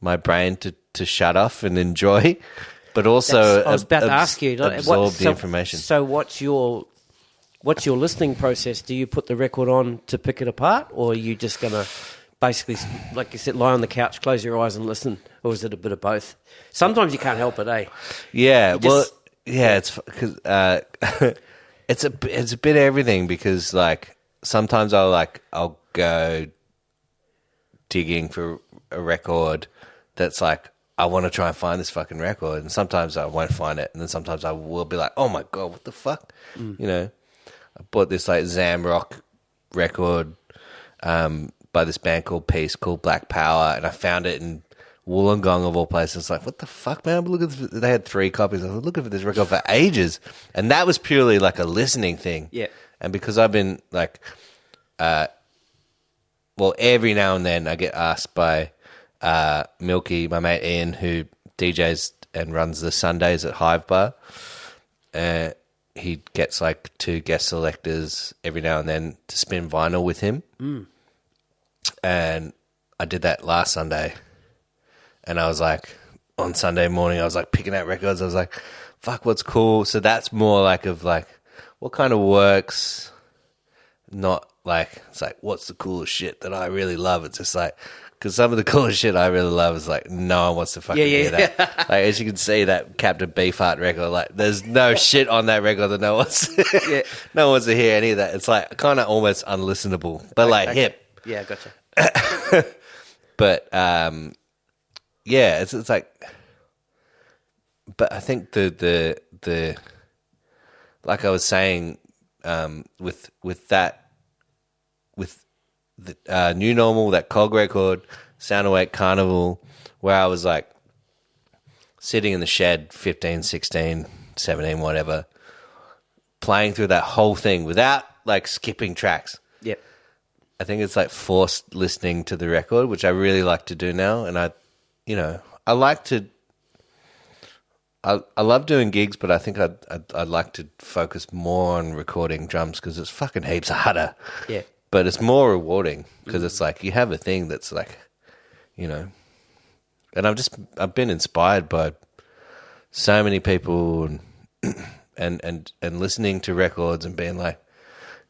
[SPEAKER 2] my brain to shut off and enjoy, but also
[SPEAKER 1] I was about to ask you,
[SPEAKER 2] absorb the information.
[SPEAKER 1] So what's your listening process? Do you put the record on to pick it apart, or are you just going to basically, like you said, lie on the couch, close your eyes and listen? Or is it a bit of both? Sometimes you can't help it, eh?
[SPEAKER 2] Yeah, it's because it's a bit of everything, because like sometimes I'll go digging for a record that's like, I want to try and find this fucking record, and sometimes I won't find it, and then sometimes I will be like, oh my god, what the fuck? I bought this like Zam rock record by this band called Peace, called Black Power, and I found it in Wollongong of all places. It's like, what the fuck, man? Look at this. They had 3 copies. I was looking for this record for ages, and that was purely like a listening thing.
[SPEAKER 1] Yeah.
[SPEAKER 2] And because I've been like, well, every now and then I get asked by Milky, my mate Ian, who DJs and runs the Sundays at Hive Bar. He gets like 2 guest selectors every now and then to spin vinyl with him. And I did that last Sunday. And I was like, on Sunday morning, I was like picking out records. I was like, fuck, what's cool? So that's more like of like, what kind of works? Not like, it's like, what's the coolest shit that I really love? It's just like, because some of the coolest shit I really love is like, no one wants to fucking hear that. Like, as you can see, that Captain Beefheart record, like, there's no shit on that record that no one wants to hear any of that. It's like kind of almost unlistenable, but like hip.
[SPEAKER 1] Yeah, gotcha.
[SPEAKER 2] But yeah, it's like, but I think the like I was saying, with the New Normal, that Cog record, Sound Awake Carnival, where I was like sitting in the shed 15, 16, 17, whatever, playing through that whole thing without like skipping tracks.
[SPEAKER 1] Yep.
[SPEAKER 2] I think it's like forced listening to the record, which I really like to do now. And I like to, I love doing gigs, but I think I'd like to focus more on recording drums because it's fucking heaps harder.
[SPEAKER 1] Yeah.
[SPEAKER 2] But it's more rewarding because it's like you have a thing that's like, and I've been inspired by so many people and listening to records and being like,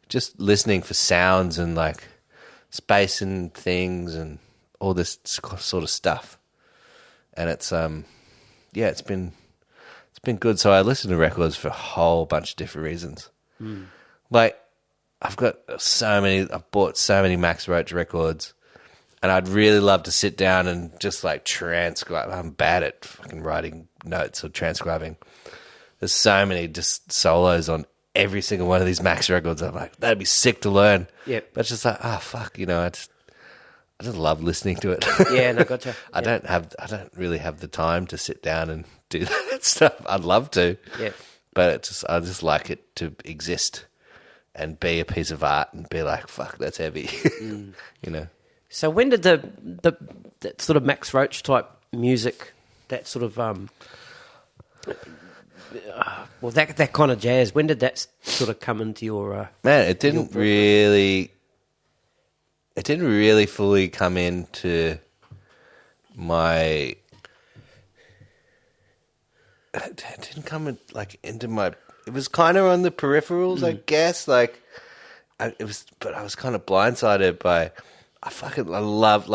[SPEAKER 2] just listening for sounds and like space and things and all this sort of stuff. And it's it's been good. So I listen to records for a whole bunch of different reasons. Like, I've bought so many Max Roach records, and I'd really love to sit down and just like transcribe. I'm bad at fucking writing notes or transcribing. There's so many just solos on every single one of these Max records. I'm like, that'd be sick to learn.
[SPEAKER 1] Yep.
[SPEAKER 2] But it's just like, fuck, I just love listening to it.
[SPEAKER 1] Yeah, no, gotcha.
[SPEAKER 2] I don't really have the time to sit down and do that stuff. I'd love to.
[SPEAKER 1] Yeah.
[SPEAKER 2] But I just like it to exist and be a piece of art and be like, fuck, that's heavy.
[SPEAKER 1] So when did that sort of Max Roach type music, that sort of that kind of jazz, when did that sort of come into your
[SPEAKER 2] man? It didn't really fully come into my. It didn't come into my. It was kind of on the peripherals, I guess. Like, but I was kind of blindsided by. I love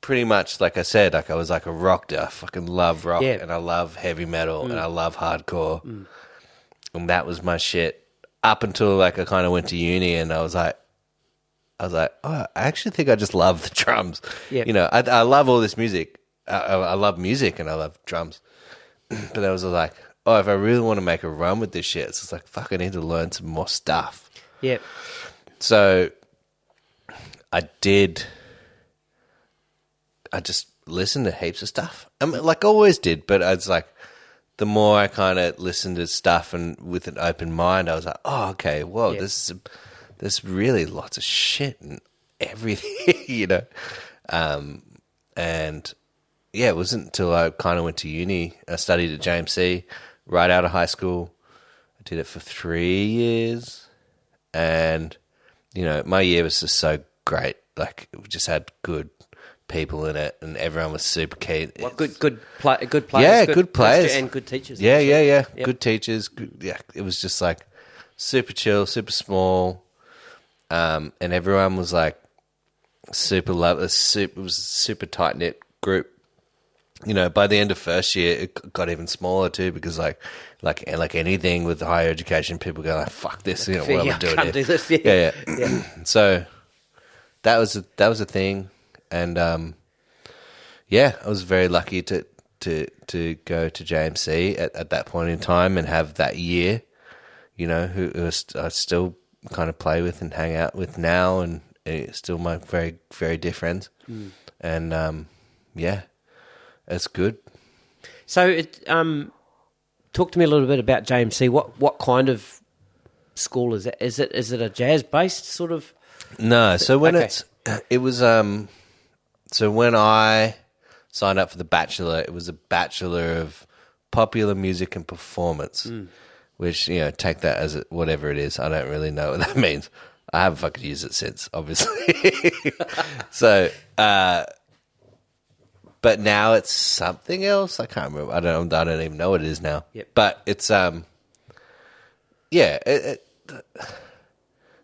[SPEAKER 2] pretty much like I said, like I was like a rock dude. I fucking love rock and I love heavy metal and I love hardcore, and that was my shit up until like I kind of went to uni and I was like, oh, I actually think I just love the drums. Yeah. I love all this music. I love music and I love drums, but I was like, oh, if I really want to make a run with this shit, it's just like, fuck, I need to learn some more stuff.
[SPEAKER 1] Yeah.
[SPEAKER 2] So I just listened to heaps of stuff. I mean, like I always did, but it's like the more I kind of listened to stuff and with an open mind, I was like, oh, okay, whoa, there's really lots of shit and everything, and yeah, it wasn't until I kind of went to uni. I studied at JMC right out of high school. I did it for 3 years, and my year was just so great. Like, we just had good people in it, and everyone was super keen.
[SPEAKER 1] Well, good players.
[SPEAKER 2] Yeah, good players
[SPEAKER 1] and good teachers.
[SPEAKER 2] Yeah.
[SPEAKER 1] Yep.
[SPEAKER 2] Good teachers. It was just like super chill, super small, and everyone was like super love. It was a super tight knit group. By the end of first year, it got even smaller too, because like anything with higher education, people go like, "Fuck this!" What am I doing here?
[SPEAKER 1] Do this.
[SPEAKER 2] Yeah. So that was a thing, and I was very lucky to go to JMC at that point in time and have that year. I still kind of play with and hang out with now, and it's still my very, very dear friends. And it's good.
[SPEAKER 1] So, talk to me a little bit about JMC. What kind of school is it? Is it a jazz based sort of?
[SPEAKER 2] No. So when so when I signed up for the Bachelor, it was a Bachelor of Popular Music and Performance, which, take that as whatever it is. I don't really know what that means. I haven't fucking used it since, obviously. So, but now it's something else. I can't remember. I don't even know what it is now.
[SPEAKER 1] Yep.
[SPEAKER 2] But it's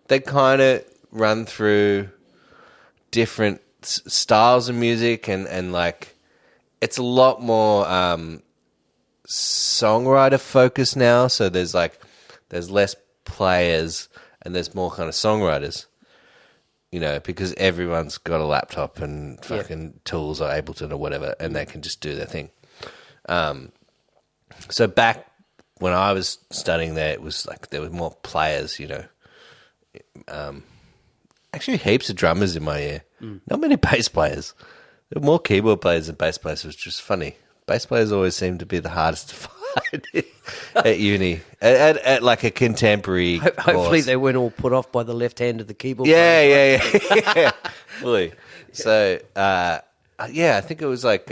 [SPEAKER 2] they kind of run through different styles of music, and like it's a lot more songwriter focused now. So there's less players and there's more kind of songwriters, because everyone's got a laptop and fucking tools or Ableton or whatever, and they can just do their thing. So back when I was studying there, it was like there were more players, actually heaps of drummers in my year. Not many bass players. There were more keyboard players than bass players, which was funny. Bass players always seem to be the hardest to find at uni, at like a contemporary
[SPEAKER 1] Hopefully
[SPEAKER 2] course.
[SPEAKER 1] they weren't all put off by the left hand of the keyboard.
[SPEAKER 2] Yeah, fully. So, I think it was like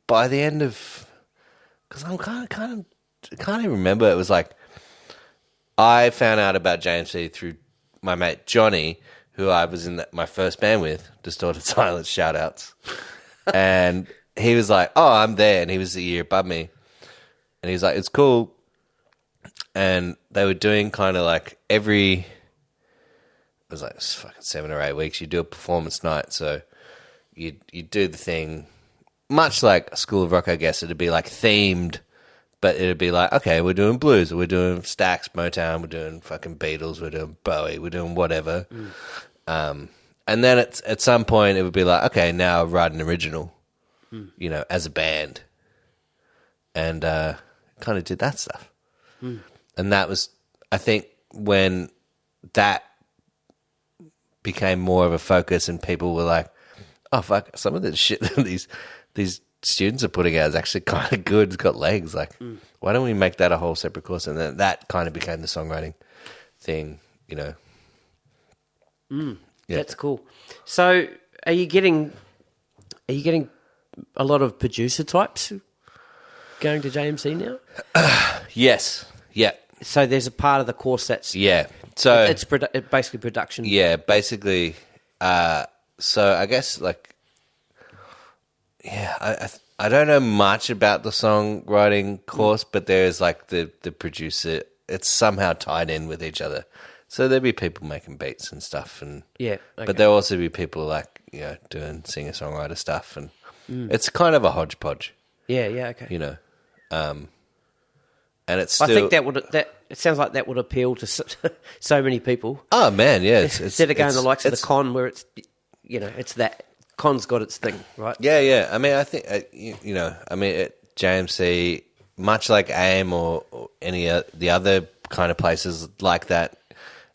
[SPEAKER 2] by the end of, because I'm can't even remember. It was like I found out about JMC through my mate Johnny, who I was in my first band with, Distorted Silence, shout outs. And he was like, oh, I'm there. And he was a year above me. And he was like, it's cool. And they were doing kind of like it was like fucking 7 or 8 weeks, you do a performance night. So you do the thing, much like School of Rock, I guess. It'd be like themed, but it'd be like, okay, we're doing blues, or we're doing Stax, Motown, we're doing fucking Beatles, we're doing Bowie, we're doing whatever. And then at some point it would be like, okay, now write an original, as a band. And kind of did that stuff. And that was, I think, when that became more of a focus and people were like, oh, fuck, some of the shit that these students are putting out is actually kind of good. It's got legs. Like, why don't we make that a whole separate course? And then that kind of became the songwriting thing, Yeah.
[SPEAKER 1] That's cool. So, are you getting a lot of producer types going to JMC now?
[SPEAKER 2] Yes. Yeah.
[SPEAKER 1] So there's a part of the course that's
[SPEAKER 2] So
[SPEAKER 1] it's basically production.
[SPEAKER 2] Yeah, basically. So I guess I don't know much about the songwriting course, but there is like the producer. It's somehow tied in with each other. So there'll be people making beats and stuff, but there'll also be people like doing singer-songwriter stuff, and it's kind of a hodgepodge.
[SPEAKER 1] Yeah, okay.
[SPEAKER 2] And it's still,
[SPEAKER 1] I think it sounds like that would appeal to so many people.
[SPEAKER 2] Oh man, yeah.
[SPEAKER 1] Instead of going the likes of the con, where it's it's that con's got its thing, right?
[SPEAKER 2] Yeah. I mean, I think at JMC, much like AIM or any of the other kind of places like that,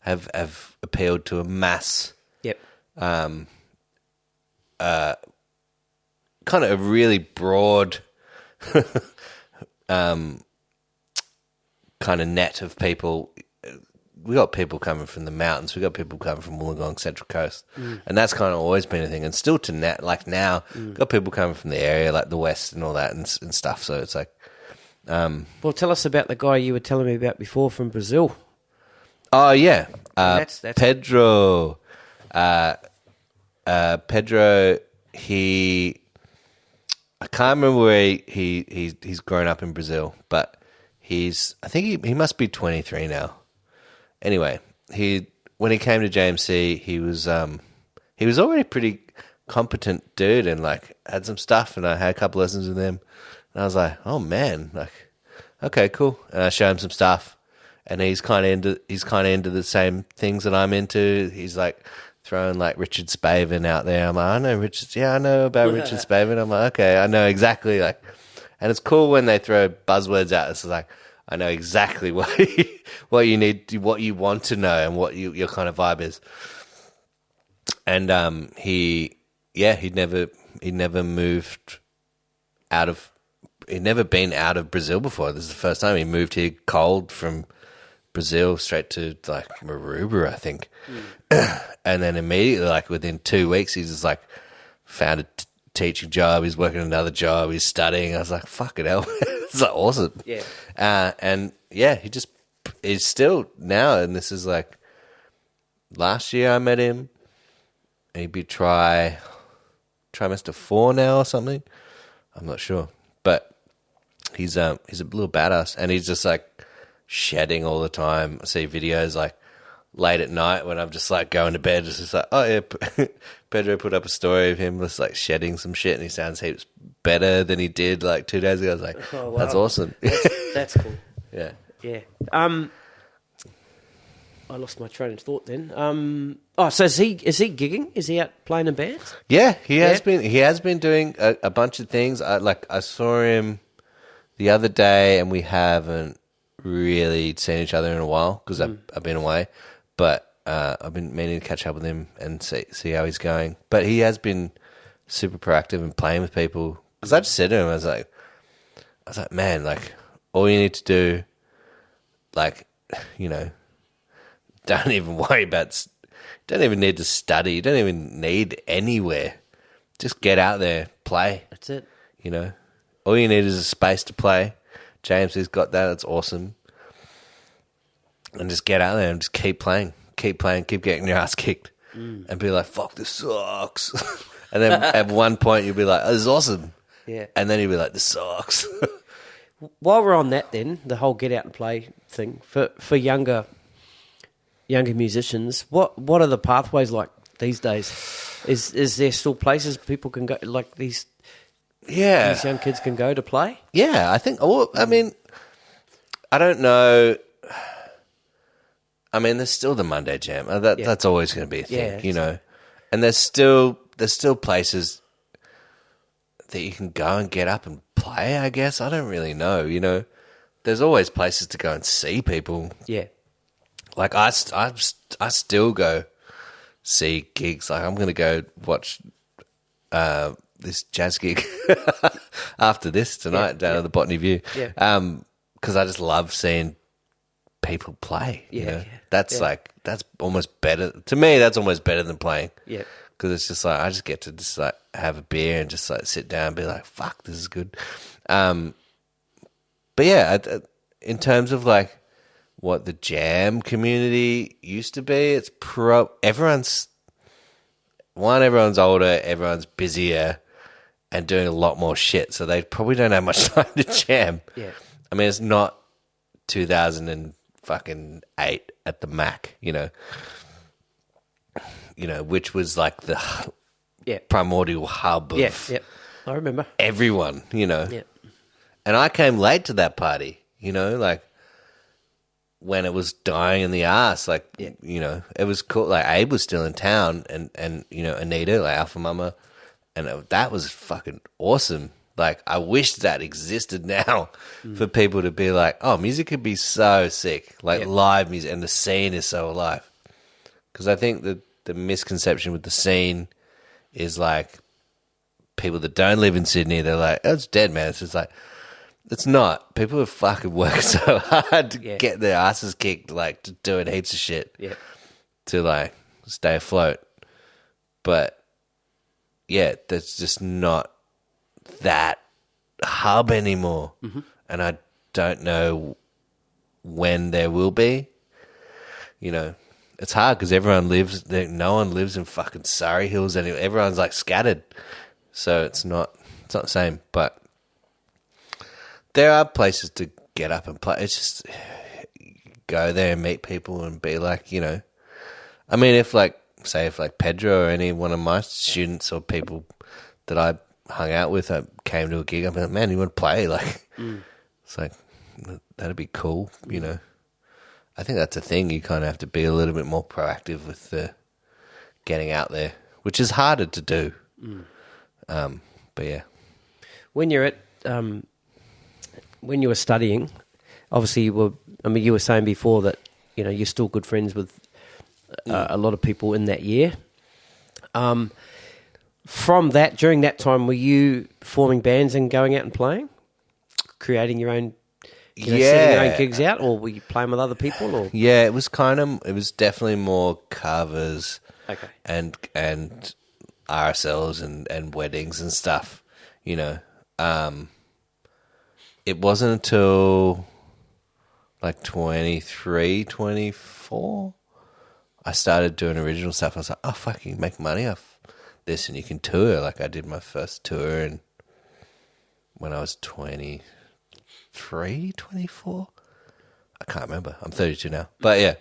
[SPEAKER 2] have appealed to a mass.
[SPEAKER 1] Yep.
[SPEAKER 2] Kind of a really broad kind of net of people. We got people coming from the mountains. We got people coming from Wollongong, Central Coast, and that's kind of always been a thing. And still to now, got people coming from the area, like the West and all that and stuff. So it's like,
[SPEAKER 1] well, tell us about the guy you were telling me about before from Brazil.
[SPEAKER 2] Oh yeah,
[SPEAKER 1] That's
[SPEAKER 2] Pedro. Pedro. I can't remember where he's grown up in Brazil, but I think he must be 23 now. Anyway, when he came to JMC, he was already a pretty competent dude and like had some stuff, and I had a couple lessons with him, and I was like, oh man, like, okay, cool. And I showed him some stuff, and he's kind of into the same things that I'm into. He's like throwing like Richard Spaven out there. I'm like, I know about Richard Spaven. I'm like, okay, I know exactly like And it's cool when they throw buzzwords out. It's like, I know exactly what you need, what you want to know, and what your kind of vibe is. And he'd never moved out of, he'd never been out of Brazil before. This is the first time he moved here cold from Brazil straight to like Maruba, I think. And then immediately, like within 2 weeks, he just like found a teaching job. He's working another job. He's studying. I was like, fucking hell. It's like awesome.
[SPEAKER 1] Yeah.
[SPEAKER 2] And yeah, he's still now, and this is like last year I met him. He'd be trimester 4 now or something. I'm not sure, but he's a little badass, and he's just like shedding all the time. I see videos like late at night when I'm just like going to bed. It's just like, oh yeah, Pedro put up a story of him just like shedding some shit, and he sounds heaps better than he did like 2 days ago. I was like,
[SPEAKER 1] oh, wow.
[SPEAKER 2] That's awesome.
[SPEAKER 1] That's cool.
[SPEAKER 2] Yeah.
[SPEAKER 1] Yeah. I lost my train of thought then. So is he gigging? Is he out playing in bands?
[SPEAKER 2] Yeah, he has been. He has been doing a bunch of things. I saw him the other day, and we haven't really seen each other in a while because I've been away. But I've been meaning to catch up with him and see how he's going. But he has been super proactive and playing with people. Because I just said to him, I was like, man, like all you need to do, like, you know, don't even worry about. Don't even need to study. You don't even need anywhere. Just get out there, play.
[SPEAKER 1] That's it.
[SPEAKER 2] You know, all you need is a space to play. James has got that. That's awesome. And just get out there and just keep playing, keep getting your ass kicked, and be like, "Fuck, this sucks." And then at one point you'll be like, "Oh, this is awesome."
[SPEAKER 1] Yeah.
[SPEAKER 2] And then you'll be like, "This sucks."
[SPEAKER 1] While we're on that, then the whole get out and play thing for younger musicians, what are the pathways like these days? Is there still places people can go, like these young kids can go to play?
[SPEAKER 2] Yeah, I think. Well, I mean, I don't know. I mean, there's still the Monday Jam. That's always going to be a thing, you know. And there's still places that you can go and get up and play. I guess I don't really know. You know, there's always places to go and see people.
[SPEAKER 1] Yeah.
[SPEAKER 2] Like I still go see gigs. Like I'm going to go watch this jazz gig after this tonight down at the Botany View.
[SPEAKER 1] Yeah.
[SPEAKER 2] Because I just love seeing people play.
[SPEAKER 1] Yeah.
[SPEAKER 2] You know? That's almost better to me. That's almost better than playing.
[SPEAKER 1] Yeah.
[SPEAKER 2] Because it's just like I just get to just like have a beer and just like sit down and be like, "Fuck, this is good." But yeah, in terms of like what the jam community used to be, it's everyone's older, everyone's busier, and doing a lot more shit, so they probably don't have much time to jam.
[SPEAKER 1] Yeah,
[SPEAKER 2] I mean, it's not 2008 at the Mac, you know, which was like the primordial hub of
[SPEAKER 1] I remember
[SPEAKER 2] everyone, you know.
[SPEAKER 1] Yeah,
[SPEAKER 2] and I came late to that party, you know, like when it was dying in the ass, like, you know, it was cool. Like Abe was still in town and you know, Anita, like Alpha Mama, and that was fucking awesome. Like, I wish that existed now for people to be like, oh, music could be so sick, like live music, and the scene is so alive. Because I think that the misconception with the scene is like people that don't live in Sydney, they're like, oh, it's dead, man. It's just like, it's not. People have fucking worked so hard to get their asses kicked, like, to doing heaps of shit to, like, stay afloat. But, yeah, that's just not that hub anymore. Mm-hmm. And I don't know when there will be. You know, it's hard because no one lives in fucking Surrey Hills anymore. Everyone's, like, scattered. So it's not the same. But there are places to get up and play. It's just go there and meet people and be like, you know, I mean, if Pedro or any one of my students or people that I hung out with came to a gig, I'd be like, man, you want to play? Like, it's like, that'd be cool, you know. I think that's a thing. You kind of have to be a little bit more proactive with getting out there, which is harder to do. But yeah.
[SPEAKER 1] When you're at when you were studying, obviously you were saying before that, you're still good friends with a lot of people in that year. From that, during that time, were you forming bands and going out and playing? Creating your own, setting your own gigs out? Or were you playing with other people? Or?
[SPEAKER 2] Yeah, it was definitely more covers and RSLs and weddings and stuff, It wasn't until like 23, 24, I started doing original stuff. I was like, oh, fuck, you can make money off this and you can tour. Like I did my first tour when I was 23, 24. I can't remember. I'm 32 now. But yeah.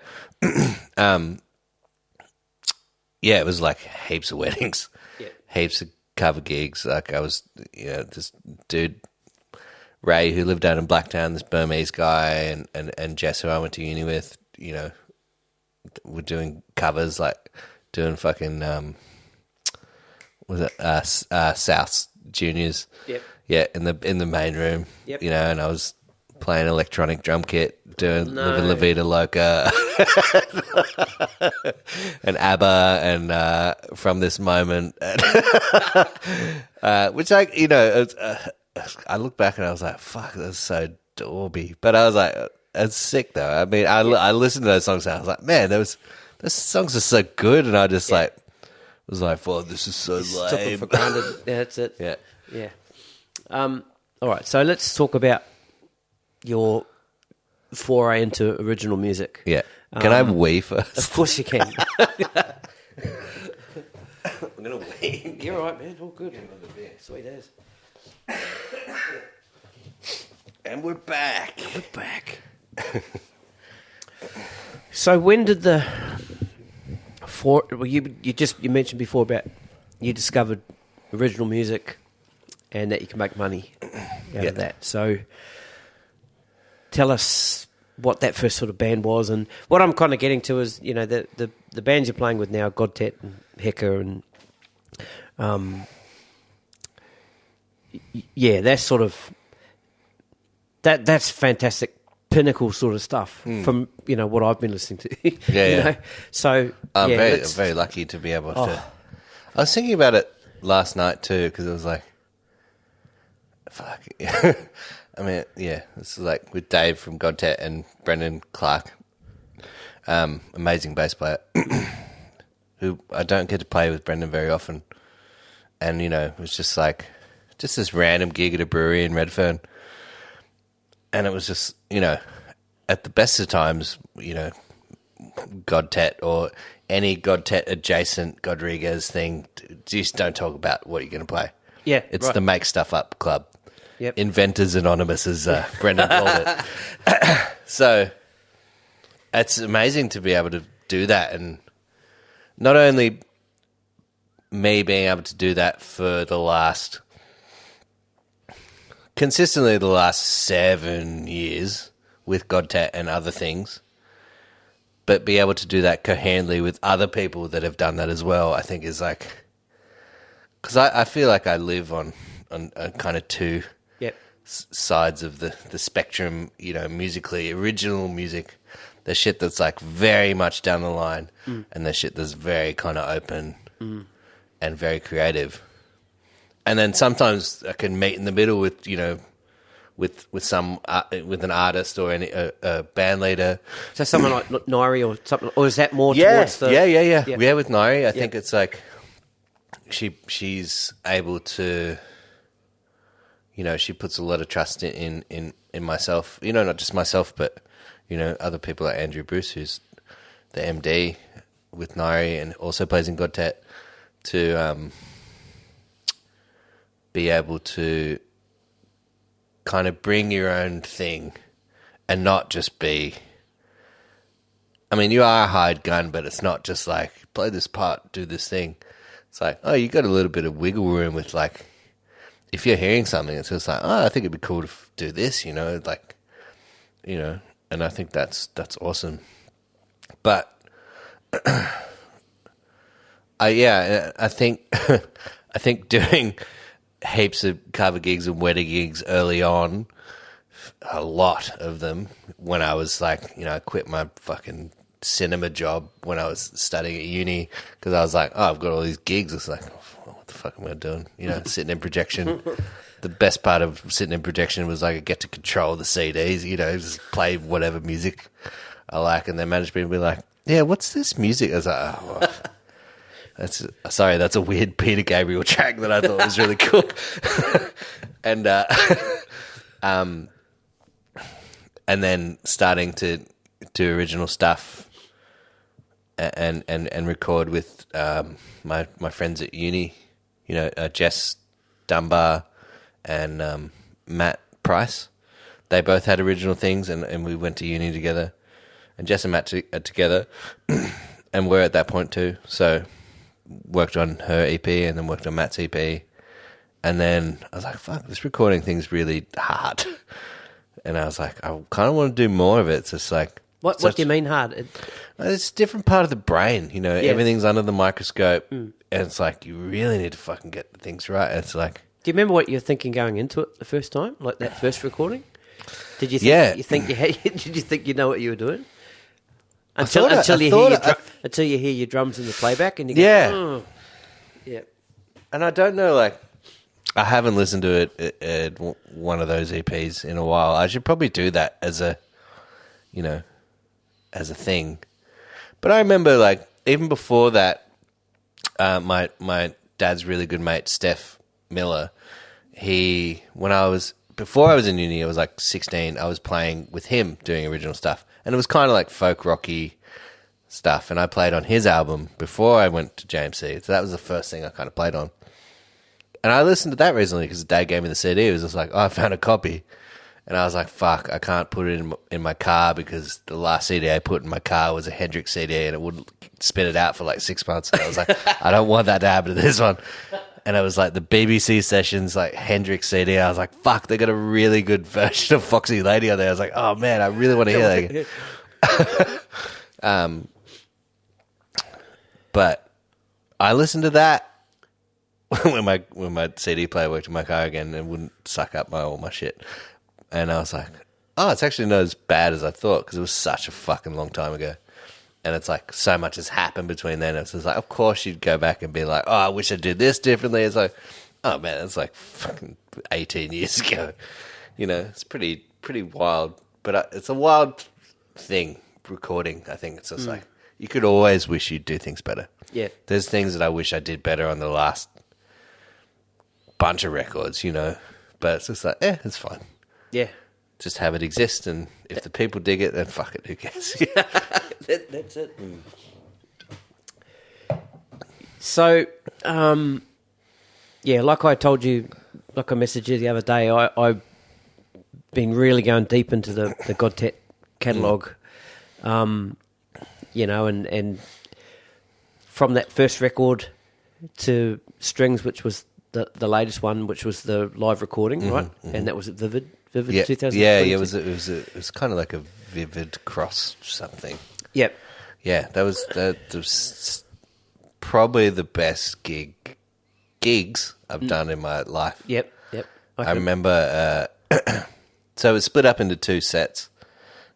[SPEAKER 2] Yeah, it was like heaps of weddings, heaps of cover gigs. Like I was, this dude, Ray, who lived out in Blacktown, this Burmese guy, and Jess, who I went to uni with, were doing covers, like doing fucking, South Juniors. Yep. Yeah, in the main room. Yep. And I was playing electronic drum kit, doing La Vida Loca and ABBA and From This Moment, which I look back and I was like, fuck, that's so dorby. But I was like, it's sick though. I mean, I listened to those songs and I was like, man, those songs are so good. And I just was like, well, this is so lame.
[SPEAKER 1] Took it for granted. Yeah, that's it.
[SPEAKER 2] Yeah.
[SPEAKER 1] Yeah. All right, so let's talk about your foray into original music.
[SPEAKER 2] Yeah. Can I wee first?
[SPEAKER 1] Of course you can.
[SPEAKER 2] I'm going to wee.
[SPEAKER 1] You're all right, man. All good. Sweet as.
[SPEAKER 2] And we're back.
[SPEAKER 1] So when did you mentioned before about you discovered original music and that you can make money out of that. So tell us what that first sort of band was, and what I'm kind of getting to is, the bands you're playing with now, Godtet and Hekka, and that's sort of that's fantastic, pinnacle sort of stuff from what I've been listening to. So
[SPEAKER 2] I'm very lucky to be able to. I was thinking about it last night too, because it was like, fuck. I mean, yeah, this is like with Dave from Godtet and Brendan Clark, amazing bass player, who I don't get to play with Brendan very often. And, it was just this random gig at a brewery in Redfern. And it was just, at the best of times, Godtet or any Godtet adjacent Godriguez thing, just don't talk about what you're going to play.
[SPEAKER 1] Yeah,
[SPEAKER 2] it's the make stuff up club.
[SPEAKER 1] Yep.
[SPEAKER 2] Inventors Anonymous, as Brendan called it. So it's amazing to be able to do that, and not only me being able to do that for consistently the last 7 years with Godtet and other things, but be able to do that coherently with other people that have done that as well, I think is like, because I feel like I live on kind of two sides of the spectrum, musically. Original music, the shit that's like very much down the line, and the shit that's very kind of open and very creative. And then sometimes I can meet in the middle with with an artist or a band leader.
[SPEAKER 1] So someone like Ngaiirie or something, or is that more towards the...
[SPEAKER 2] Yeah, with Ngaiirie, I think it's like she's able to, she puts a lot of trust in myself, not just myself, but, other people like Andrew Bruce, who's the MD with Ngaiirie and also plays in Godtet, to be able to kind of bring your own thing and not just be... I mean, you are a hired gun, but it's not just like, play this part, do this thing. It's like, oh, you got a little bit of wiggle room with, like, if you're hearing something, it's just like, oh, I think it'd be cool to do this, and I think that's awesome. But I think I think doing heaps of cover gigs and wedding gigs early on a lot of them when I was like, I quit my fucking cinema job when I was studying at uni because I was like, oh, I've got all these gigs. It's like, what the fuck am I doing? Sitting in projection. The best part of sitting in projection was like I get to control the CDs, just play whatever music I like. And then management would be like, yeah, what's this music? I was like, oh, well, that's a weird Peter Gabriel track that I thought was really cool. And and then starting to do original stuff and record with my friends at uni, Jess Dunbar and Matt Price. They both had original things, and we went to uni together. And Jess and Matt are together, and we're at that point too. So worked on her EP and then worked on Matt's EP. And then I was like, fuck, this recording thing's really hard. And I was like, I kind of want to do more of it. It's just like...
[SPEAKER 1] What do you mean hard?
[SPEAKER 2] It's a different part of the brain, everything's under the microscope. And it's like, you really need to fucking get the things right. And it's like...
[SPEAKER 1] Do you remember what you were thinking going into it the first time? Like that first recording? Did you think, did you think you know what you were doing? Until you hear your drums in the playback and you go, oh. Yeah.
[SPEAKER 2] And I don't know, like, I haven't listened to it at one of those EPs in a while. I should probably do that as a thing. But I remember, like, even before that, my dad's really good mate, Steph Miller, before I was in uni, I was like 16, I was playing with him doing original stuff. And it was kind of like folk rocky stuff. And I played on his album before I went to JMC. So that was the first thing I kind of played on. And I listened to that recently because Dad gave me the CD. It was just like, oh, I found a copy. And I was like, fuck, I can't put it in my car because the last CD I put in my car was a Hendrix CD and it wouldn't spit it out for like 6 months. And I was like, I don't want that to happen to this one. And it was like the BBC Sessions, like Hendrix CD. I was like, fuck, they got a really good version of Foxy Lady on there. I was like, oh man, I really want to hear that again. But I listened to that when my CD player worked in my car again and wouldn't suck up all my shit. And I was like, oh, it's actually not as bad as I thought because it was such a fucking long time ago. And it's like so much has happened between then. It's like, of course you'd go back and be like, oh, I wish I did this differently. It's like, oh man, it's like fucking 18 years ago. It's pretty wild. But it's a wild thing, recording. I think it's just like, you could always wish you'd do things better.
[SPEAKER 1] Yeah.
[SPEAKER 2] There's things that I wish I did better on the last bunch of records, But it's just like, it's fine.
[SPEAKER 1] Yeah.
[SPEAKER 2] Just have it exist, and if the people dig it, then fuck it, who cares?
[SPEAKER 1] That's it. So, like I told you, like I messaged you the other day, I've been really going deep into the Godtet catalogue, and from that first record to Strings, which was the latest one, which was the live recording, right? Mm-hmm. And that was at Vivid 2020.
[SPEAKER 2] Yeah, it was kind of like a Vivid cross something.
[SPEAKER 1] Yep.
[SPEAKER 2] Yeah, that was probably the best gigs I've done in my life.
[SPEAKER 1] Yep.
[SPEAKER 2] I remember. So it was split up into two sets.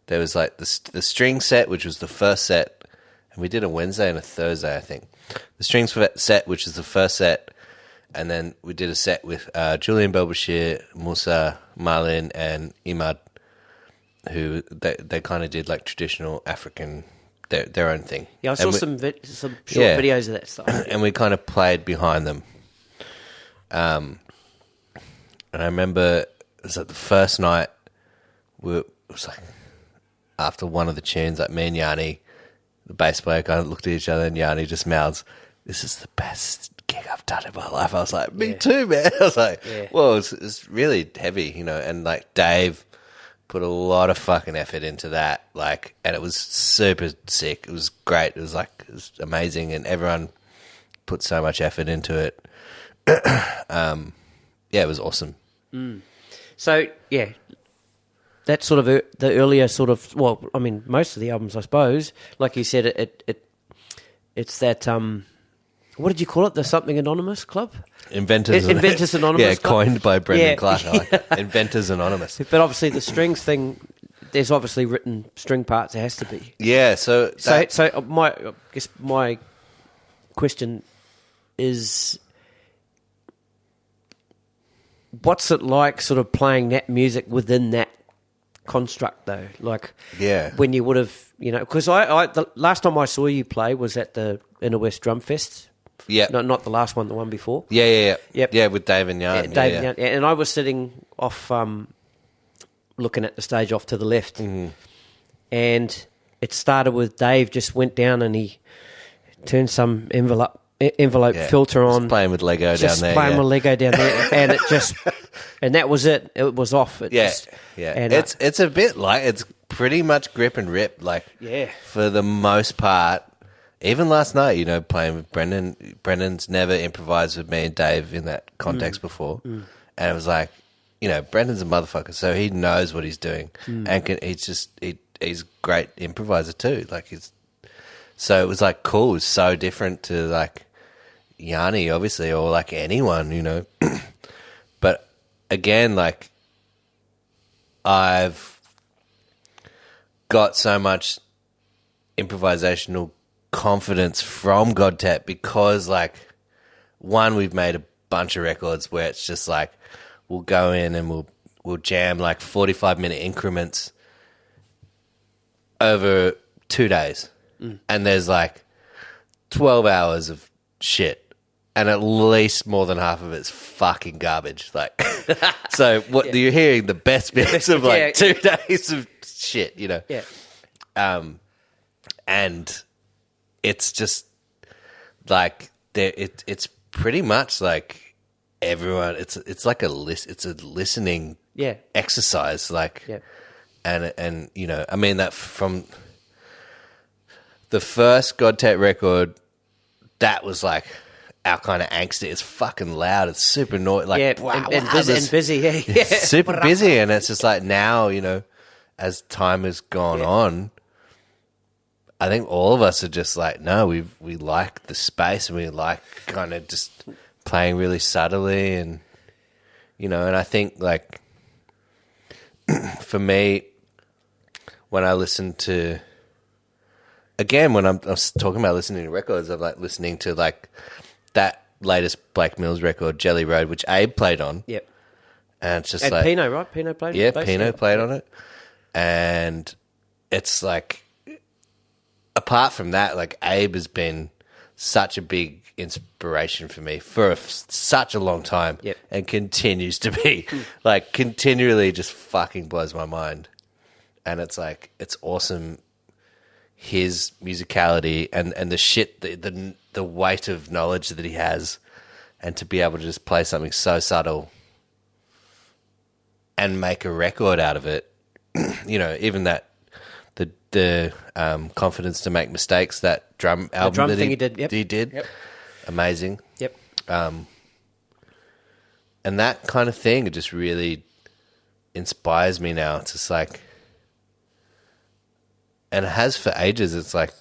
[SPEAKER 2] There was like the string set, which was the first set, and we did a Wednesday and a Thursday, I think. The strings set, which is the first set. And then we did a set with Julian Belbashir, Musa, Marlin, and Imad, who they kind of did like traditional African, their own thing.
[SPEAKER 1] Yeah, I saw some short videos of that stuff.
[SPEAKER 2] And we kind of played behind them. And I remember it was like the first night, it was like after one of the tunes, like me and Yanni, the bass player, kind of looked at each other and Yanni just mouths, "This is the best gig I've done in my life." I was like, me too, man. I was like, well, it's really heavy, and like Dave put a lot of fucking effort into that, like, and it was super sick. It was great. It was amazing, and everyone put so much effort into it. It was awesome.
[SPEAKER 1] So that's sort of the earlier sort of, well, I mean, most of the albums, I suppose, like you said, it's that what did you call it? The something anonymous club?
[SPEAKER 2] Inventors
[SPEAKER 1] Anonymous.
[SPEAKER 2] Yeah,
[SPEAKER 1] Club?
[SPEAKER 2] coined by Brendan
[SPEAKER 1] Yeah.
[SPEAKER 2] Clark. I like it. Inventors Anonymous.
[SPEAKER 1] But obviously the strings thing, there's obviously written string parts. It has to be.
[SPEAKER 2] Yeah, so
[SPEAKER 1] I guess my question is, what's it like sort of playing that music within that construct though? Like,
[SPEAKER 2] yeah,
[SPEAKER 1] when you would have, because the last time I saw you play was at the Inner West Drum Fest.
[SPEAKER 2] yeah,
[SPEAKER 1] No, not the last one, the one before.
[SPEAKER 2] yeah,
[SPEAKER 1] Yep.
[SPEAKER 2] yeah, with Dave and Yarn.
[SPEAKER 1] Dave and Young, and I was sitting off, looking at the stage off to the left, and it started with Dave just went down and he turned some envelope filter on,
[SPEAKER 2] just playing with Lego
[SPEAKER 1] just
[SPEAKER 2] down there.
[SPEAKER 1] playing
[SPEAKER 2] yeah.
[SPEAKER 1] with Lego down there, and it just, and that was it. It was off.
[SPEAKER 2] And it's a bit like, it's pretty much grip and rip, like, for the most part. Even last night, playing with Brendan. Brendan's never improvised with me and Dave in that context before, and it was like, Brendan's a motherfucker, so he knows what he's doing, and he's a great improviser too. Like so it was like cool. It was so different to like Yanni, obviously, or like anyone, But again, like I've got so much improvisational confidence from Godtet because, like, one, we've made a bunch of records where it's just like we'll go in and we'll jam like 45-minute increments over 2 days, and there's like 12 hours of shit, and at least more than half of it's fucking garbage. Like, so what you're hearing the best bits of like 2 days of shit, and it's just like it's pretty much like everyone. It's like it's a listening exercise. Like, and I mean that from the first Godtet record, that was like our kind of angsty. It's fucking loud. It's super noisy. Like,
[SPEAKER 1] and busy. Yeah.
[SPEAKER 2] Super busy, and it's just like now, as time has gone on, I think all of us are just like, no, we like the space, and we like kind of just playing really subtly, and and I think like for me, when I listen to, again, when I'm talking about listening to records, I'm like listening to like that latest Blake Mills record, Jelly Road, which Abe played on.
[SPEAKER 1] Yep.
[SPEAKER 2] And it's just
[SPEAKER 1] and
[SPEAKER 2] like
[SPEAKER 1] Pino, right? Pino played.
[SPEAKER 2] Yeah, Pino played on it, and it's like, apart from that, like Abe has been such a big inspiration for me for such a long time, and continues to be. Like, continually just fucking blows my mind, and it's like, it's awesome, his musicality and the shit, the weight of knowledge that he has, and to be able to just play something so subtle and make a record out of it. Even that the confidence to make mistakes, that drum album that he did.
[SPEAKER 1] Yep.
[SPEAKER 2] Amazing.
[SPEAKER 1] Yep.
[SPEAKER 2] And that kind of thing, it just really inspires me now. It's just like, and it has for ages. It's like,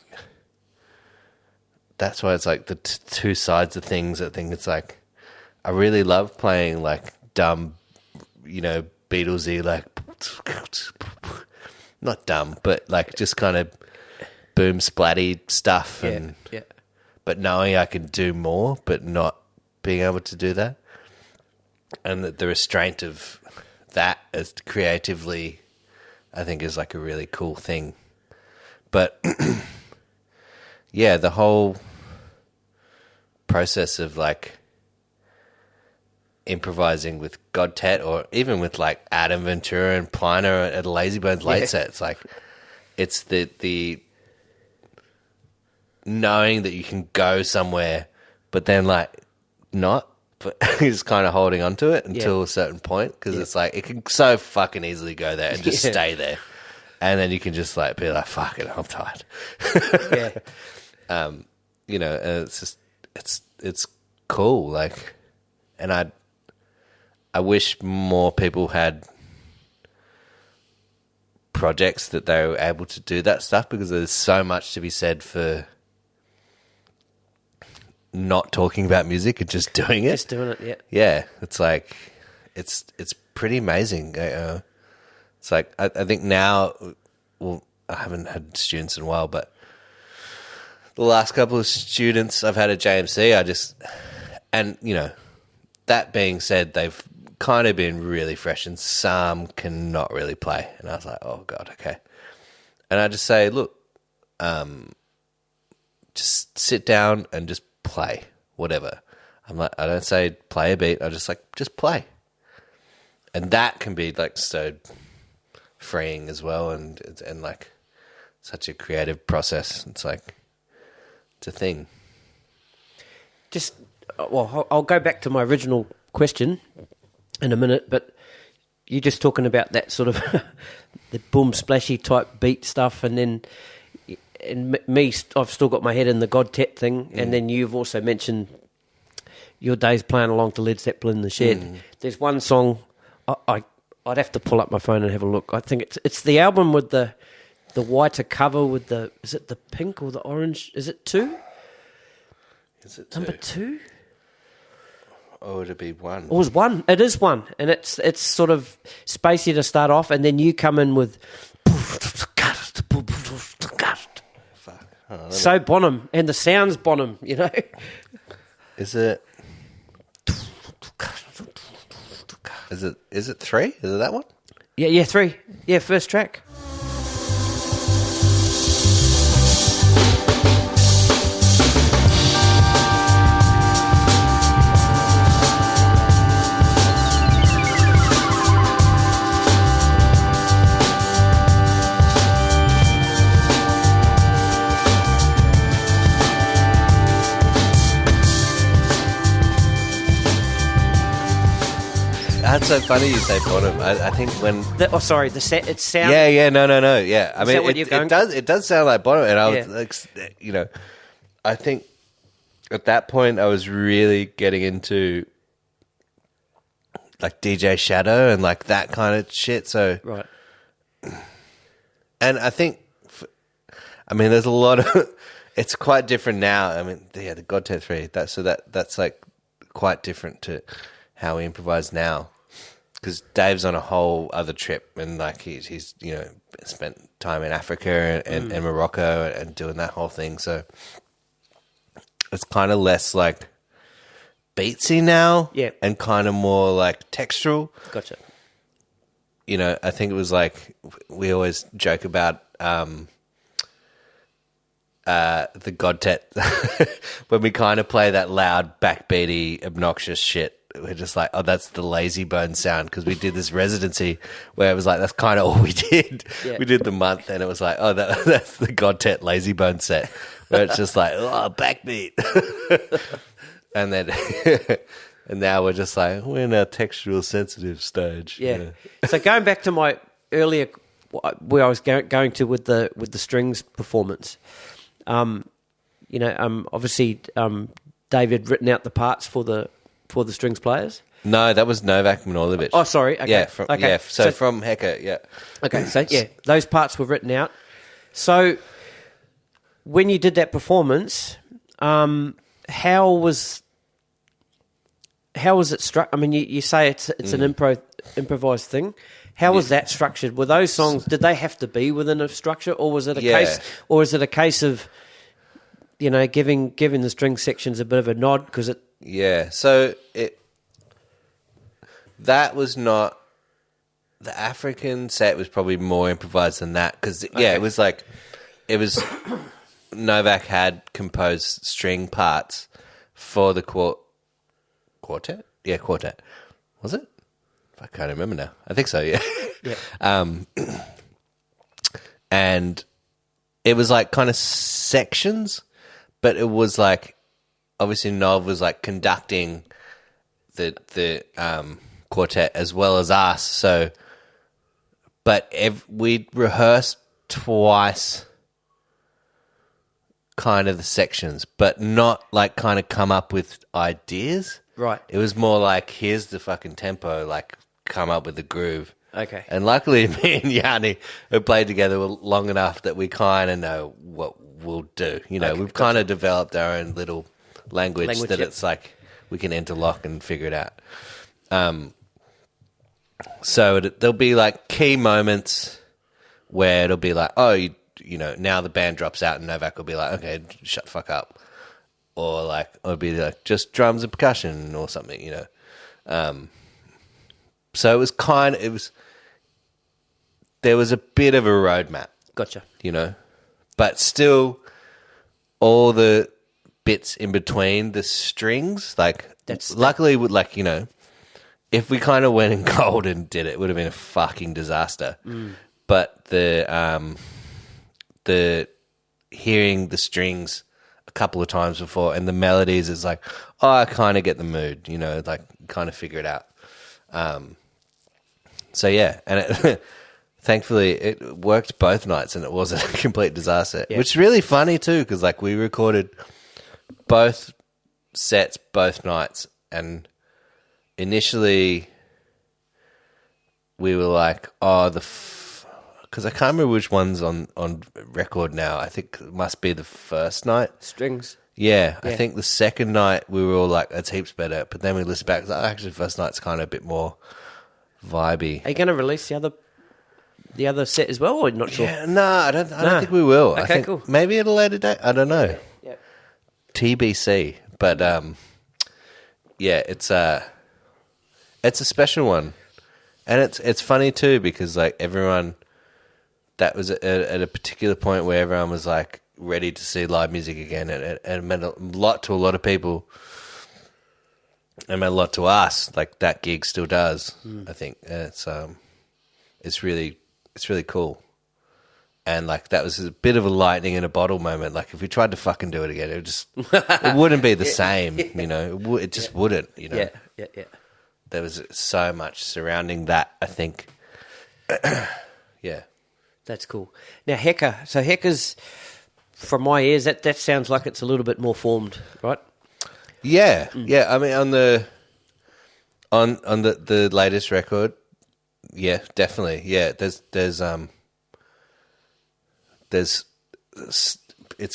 [SPEAKER 2] that's why it's like the two sides of things. I think it's like, I really love playing like dumb, Beatlesy, like, not dumb, but like just kind of boom splatty stuff, and but knowing I can do more, but not being able to do that, and the restraint of that as creatively, I think, is like a really cool thing. But the whole process of like improvising with Godtet, or even with like Adam Ventura and Pliner at a Lazy Bones late set, it's like, it's the knowing that you can go somewhere, but then like not, but he's kind of holding on to it until a certain point, because it's like, it can so fucking easily go there and just stay there, and then you can just like be like, fuck it, I'm tired. And it's just, it's cool, like, and I wish more people had projects that they were able to do that stuff, because there's so much to be said for not talking about music and just doing it.
[SPEAKER 1] Just doing it, yeah.
[SPEAKER 2] Yeah, it's like it's pretty amazing. It's like I think now, well, I haven't had students in a while, but the last couple of students I've had at JMC, and you know, that being said, they've kind of been really fresh, and some cannot really play. And I was like, oh god, okay. And I just say, look, just sit down and just play whatever. I'm like, I don't say play a beat. I just like just play, and that can be like so freeing as well, and like such a creative process. It's like it's a thing.
[SPEAKER 1] Just well, I'll go back to my original question in a minute, but you're just talking about that sort of the boom splashy type beat stuff, and then me, I've still got my head in the Godtet thing, and then you've also mentioned your days playing along to Led Zeppelin in the shed. There's one song I'd have to pull up my phone and have a look. I think it's the album with the whiter cover with is it the pink or the orange? Is it 2?
[SPEAKER 2] Is it
[SPEAKER 1] Number 2?
[SPEAKER 2] Or would it be 1?
[SPEAKER 1] It was 1. It is 1, and it's sort of spacey to start off, and then you come in with so Bonham, and the sounds Bonham, you know.
[SPEAKER 2] Is it 3? Is it that one?
[SPEAKER 1] Yeah, 3. Yeah, first track.
[SPEAKER 2] That's so funny you say Bonham. I think when
[SPEAKER 1] it sounds.
[SPEAKER 2] Yeah, no. Yeah, I mean,
[SPEAKER 1] that what you're going?
[SPEAKER 2] It does sound like Bonham, and I was like, you know, I think at that point I was really getting into like DJ Shadow and like that kind of shit. So
[SPEAKER 1] right,
[SPEAKER 2] and I think, I mean, there's a lot of. It's quite different now. I mean, yeah, the Godtet 3. That's like quite different to how we improvise now. Because Dave's on a whole other trip, and like he's you know spent time in Africa and Morocco and doing that whole thing. So it's kind of less like beatsy now,
[SPEAKER 1] yeah,
[SPEAKER 2] and kind of more like textural.
[SPEAKER 1] Gotcha.
[SPEAKER 2] You know, I think it was like we always joke about the Godtet when we kind of play that loud, backbeaty, obnoxious shit. We're just like, oh, that's the lazy bone sound, because we did this residency where it was like, that's kind of all we did. Yeah. We did the month, and it was like, oh, that's the Godtet lazy bone set, where it's just like, oh, backbeat. And then, and now we're just like, we're in a textural sensitive stage.
[SPEAKER 1] Yeah. So going back to my earlier, where I was going to with the strings performance, you know, obviously Dave had written out the parts for the strings players.
[SPEAKER 2] No, that was Novak Manojlovic.
[SPEAKER 1] Oh, sorry. Okay.
[SPEAKER 2] Yeah,
[SPEAKER 1] okay.
[SPEAKER 2] So from Hekka, yeah.
[SPEAKER 1] Okay, so yeah, those parts were written out. So when you did that performance, how was it struck? I mean, you say it's an improvised thing. How was that structured? Were those songs, did they have to be within a structure, or was it a case of, you know, giving the string sections a bit of a nod because it?
[SPEAKER 2] Yeah, so that was not, the African set was probably more improvised than that, because it was like, it was Novak had composed string parts for the quartet. Yeah, quartet. Was it? I can't remember now. I think so. Yeah.
[SPEAKER 1] Yeah.
[SPEAKER 2] And it was like kind of sections, but it was like, obviously Nov was like conducting the quartet as well as us. So, but we'd rehearsed twice kind of the sections, but not like kind of come up with ideas.
[SPEAKER 1] Right.
[SPEAKER 2] It was more like, here's the fucking tempo, like come up with the groove.
[SPEAKER 1] Okay.
[SPEAKER 2] And luckily me and Yanni have played together long enough that we kind of know what we'll do. You know, we've kind of developed our own little language that
[SPEAKER 1] yep.
[SPEAKER 2] it's like we can interlock and figure it out. So there'll be like key moments where it'll be like, oh, you know, now the band drops out and Novak will be like, okay, shut the fuck up. Or like, it'll be like just drums and percussion or something, you know. So it was there was a bit of a roadmap.
[SPEAKER 1] Gotcha.
[SPEAKER 2] You know, but still all the bits in between the strings, like luckily with like, you know, if we kind of went in cold and did it, would have been a fucking disaster. But the hearing the strings a couple of times before and the melodies is like, oh, I kind of get the mood, you know, like kind of figure it out. So yeah, and thankfully it worked both nights and it wasn't a complete disaster, which is really funny too, because like we recorded both sets both nights, and initially we were like, oh, because I can't remember which one's on record now. I think it must be the first night.
[SPEAKER 1] Strings.
[SPEAKER 2] Yeah, I think the second night we were all like, that's heaps better. But then we listened back, like, actually the first night's kind of a bit more vibey.
[SPEAKER 1] Are you going to release the other set as well, or not sure?
[SPEAKER 2] Yeah, no, I don't think we will.
[SPEAKER 1] Okay,
[SPEAKER 2] I think
[SPEAKER 1] cool.
[SPEAKER 2] maybe at a later date. I don't know.
[SPEAKER 1] Yeah.
[SPEAKER 2] TBC. But yeah, it's a special one. And it's funny too, because like everyone, that was at a particular point where everyone was like ready to see live music again, and it meant a lot to a lot of people. It meant a lot to us. Like that gig still does. I think it's really cool. And like that was a bit of a lightning in a bottle moment. Like if we tried to fucking do it again, it wouldn't be the same. You know, it just wouldn't. You know.
[SPEAKER 1] Yeah.
[SPEAKER 2] There was so much surrounding that, I think. Yeah.
[SPEAKER 1] That's cool. Now, Hekka. So Hekka's, from my ears, that sounds like it's a little bit more formed, right?
[SPEAKER 2] Yeah. Yeah. I mean, on the latest record, yeah, definitely. Yeah. It's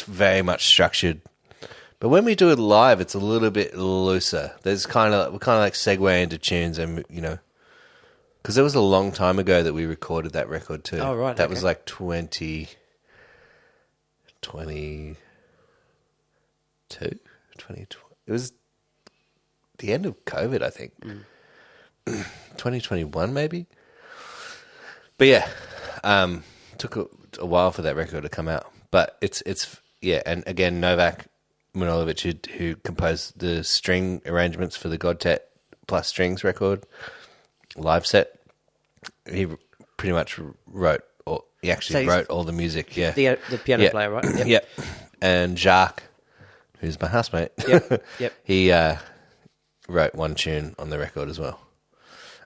[SPEAKER 2] very much structured. But when we do it live, it's a little bit looser. We're kind of like segue into tunes, and you know, because it was a long time ago that we recorded that record too.
[SPEAKER 1] Oh right,
[SPEAKER 2] that was like 2022. It was the end of COVID, I think. 2021 maybe. But yeah, took a while for that record to come out. But it's yeah, and again Novak Manojlovic, who composed the string arrangements for the Godtet plus strings record live set. He pretty much wrote all the music. Yeah,
[SPEAKER 1] the piano player, right? Yep.
[SPEAKER 2] Yep. And Jacques, who's my housemate.
[SPEAKER 1] Yep.
[SPEAKER 2] He wrote one tune on the record as well.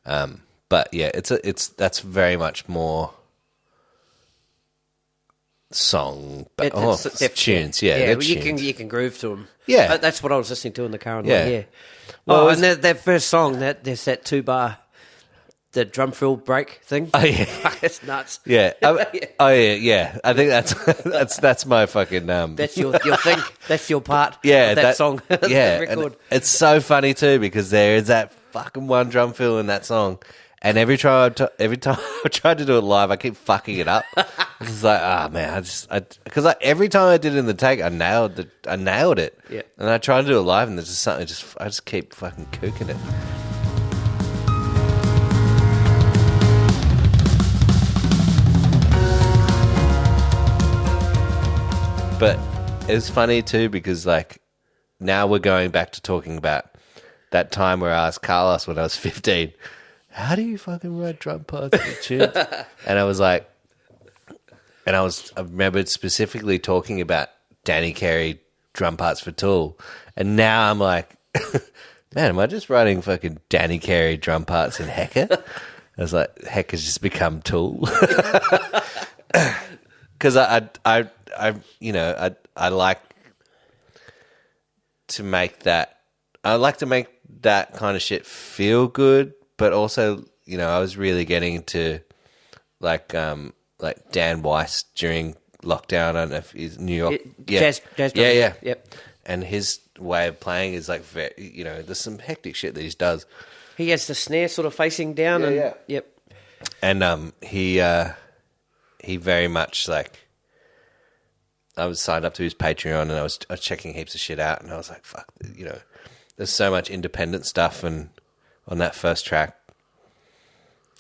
[SPEAKER 2] But yeah, that's very much more song, but tunes. Yeah,
[SPEAKER 1] well, you can groove to them.
[SPEAKER 2] Yeah,
[SPEAKER 1] that's what I was listening to in the car. And
[SPEAKER 2] yeah.
[SPEAKER 1] Well, and that first song, there's that 2-bar, the drum fill break thing.
[SPEAKER 2] Oh yeah,
[SPEAKER 1] it's nuts.
[SPEAKER 2] Yeah. Oh yeah. I think that's my fucking
[SPEAKER 1] That's your thing. That's your part.
[SPEAKER 2] Yeah,
[SPEAKER 1] of that song.
[SPEAKER 2] Yeah,
[SPEAKER 1] the record.
[SPEAKER 2] And it's so funny too, because there is that fucking one drum fill in that song. And every time I tried to do it live, I keep fucking it up. It's like, man, because every time I did it in the take, I nailed it.
[SPEAKER 1] Yeah.
[SPEAKER 2] And I try to do it live, and there's just something. I just keep fucking kooking it. But it's funny too, because like now we're going back to talking about that time where I asked Carlos when I was 15. How do you fucking write drum parts and tunes? And I was like, I remembered specifically talking about Danny Carey drum parts for Tool. And now I'm like, man, am I just writing fucking Danny Carey drum parts in Hekka? I was like, Hekka's just become Tool. Because I like to make that kind of shit feel good. But also, you know, I was really getting into like Dan Weiss during lockdown. I don't know if he's New York.
[SPEAKER 1] Jazz.
[SPEAKER 2] Yeah.
[SPEAKER 1] Yep.
[SPEAKER 2] And his way of playing is like very, there's some hectic shit that he does.
[SPEAKER 1] He has the snare sort of facing down. Yep.
[SPEAKER 2] And he very much like. I was signed up to his Patreon, and I was checking heaps of shit out, and I was like, fuck, there's so much independent stuff, and on that first track,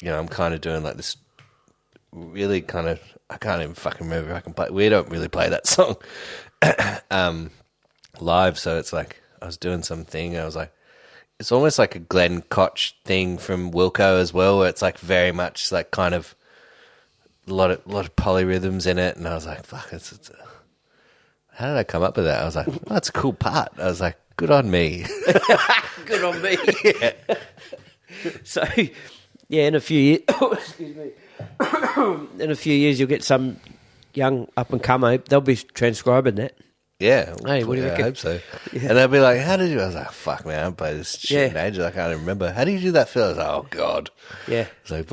[SPEAKER 2] I'm kind of doing like this really kind of, I can't even fucking remember if I can play. We don't really play that song live, so it's like I was doing something, and I was like, it's almost like a Glenn Koch thing from Wilco as well, where it's like very much like kind of a lot of polyrhythms in it, and I was like, fuck, how did I come up with that? I was like, oh, that's a cool part. I was like, good on me.
[SPEAKER 1] Good on me.
[SPEAKER 2] Yeah.
[SPEAKER 1] So, yeah, in a few years, excuse me, in a few years you'll get some young up and comer. They'll be transcribing that.
[SPEAKER 2] Yeah.
[SPEAKER 1] Hey, what do you reckon?
[SPEAKER 2] I hope so.
[SPEAKER 1] Yeah.
[SPEAKER 2] And they'll be like, how did you? I was like, fuck, man, I haven't played this shit in ages. I can't even remember. How do you do that, Phil? I was like, oh, God.
[SPEAKER 1] Yeah.
[SPEAKER 2] It's like,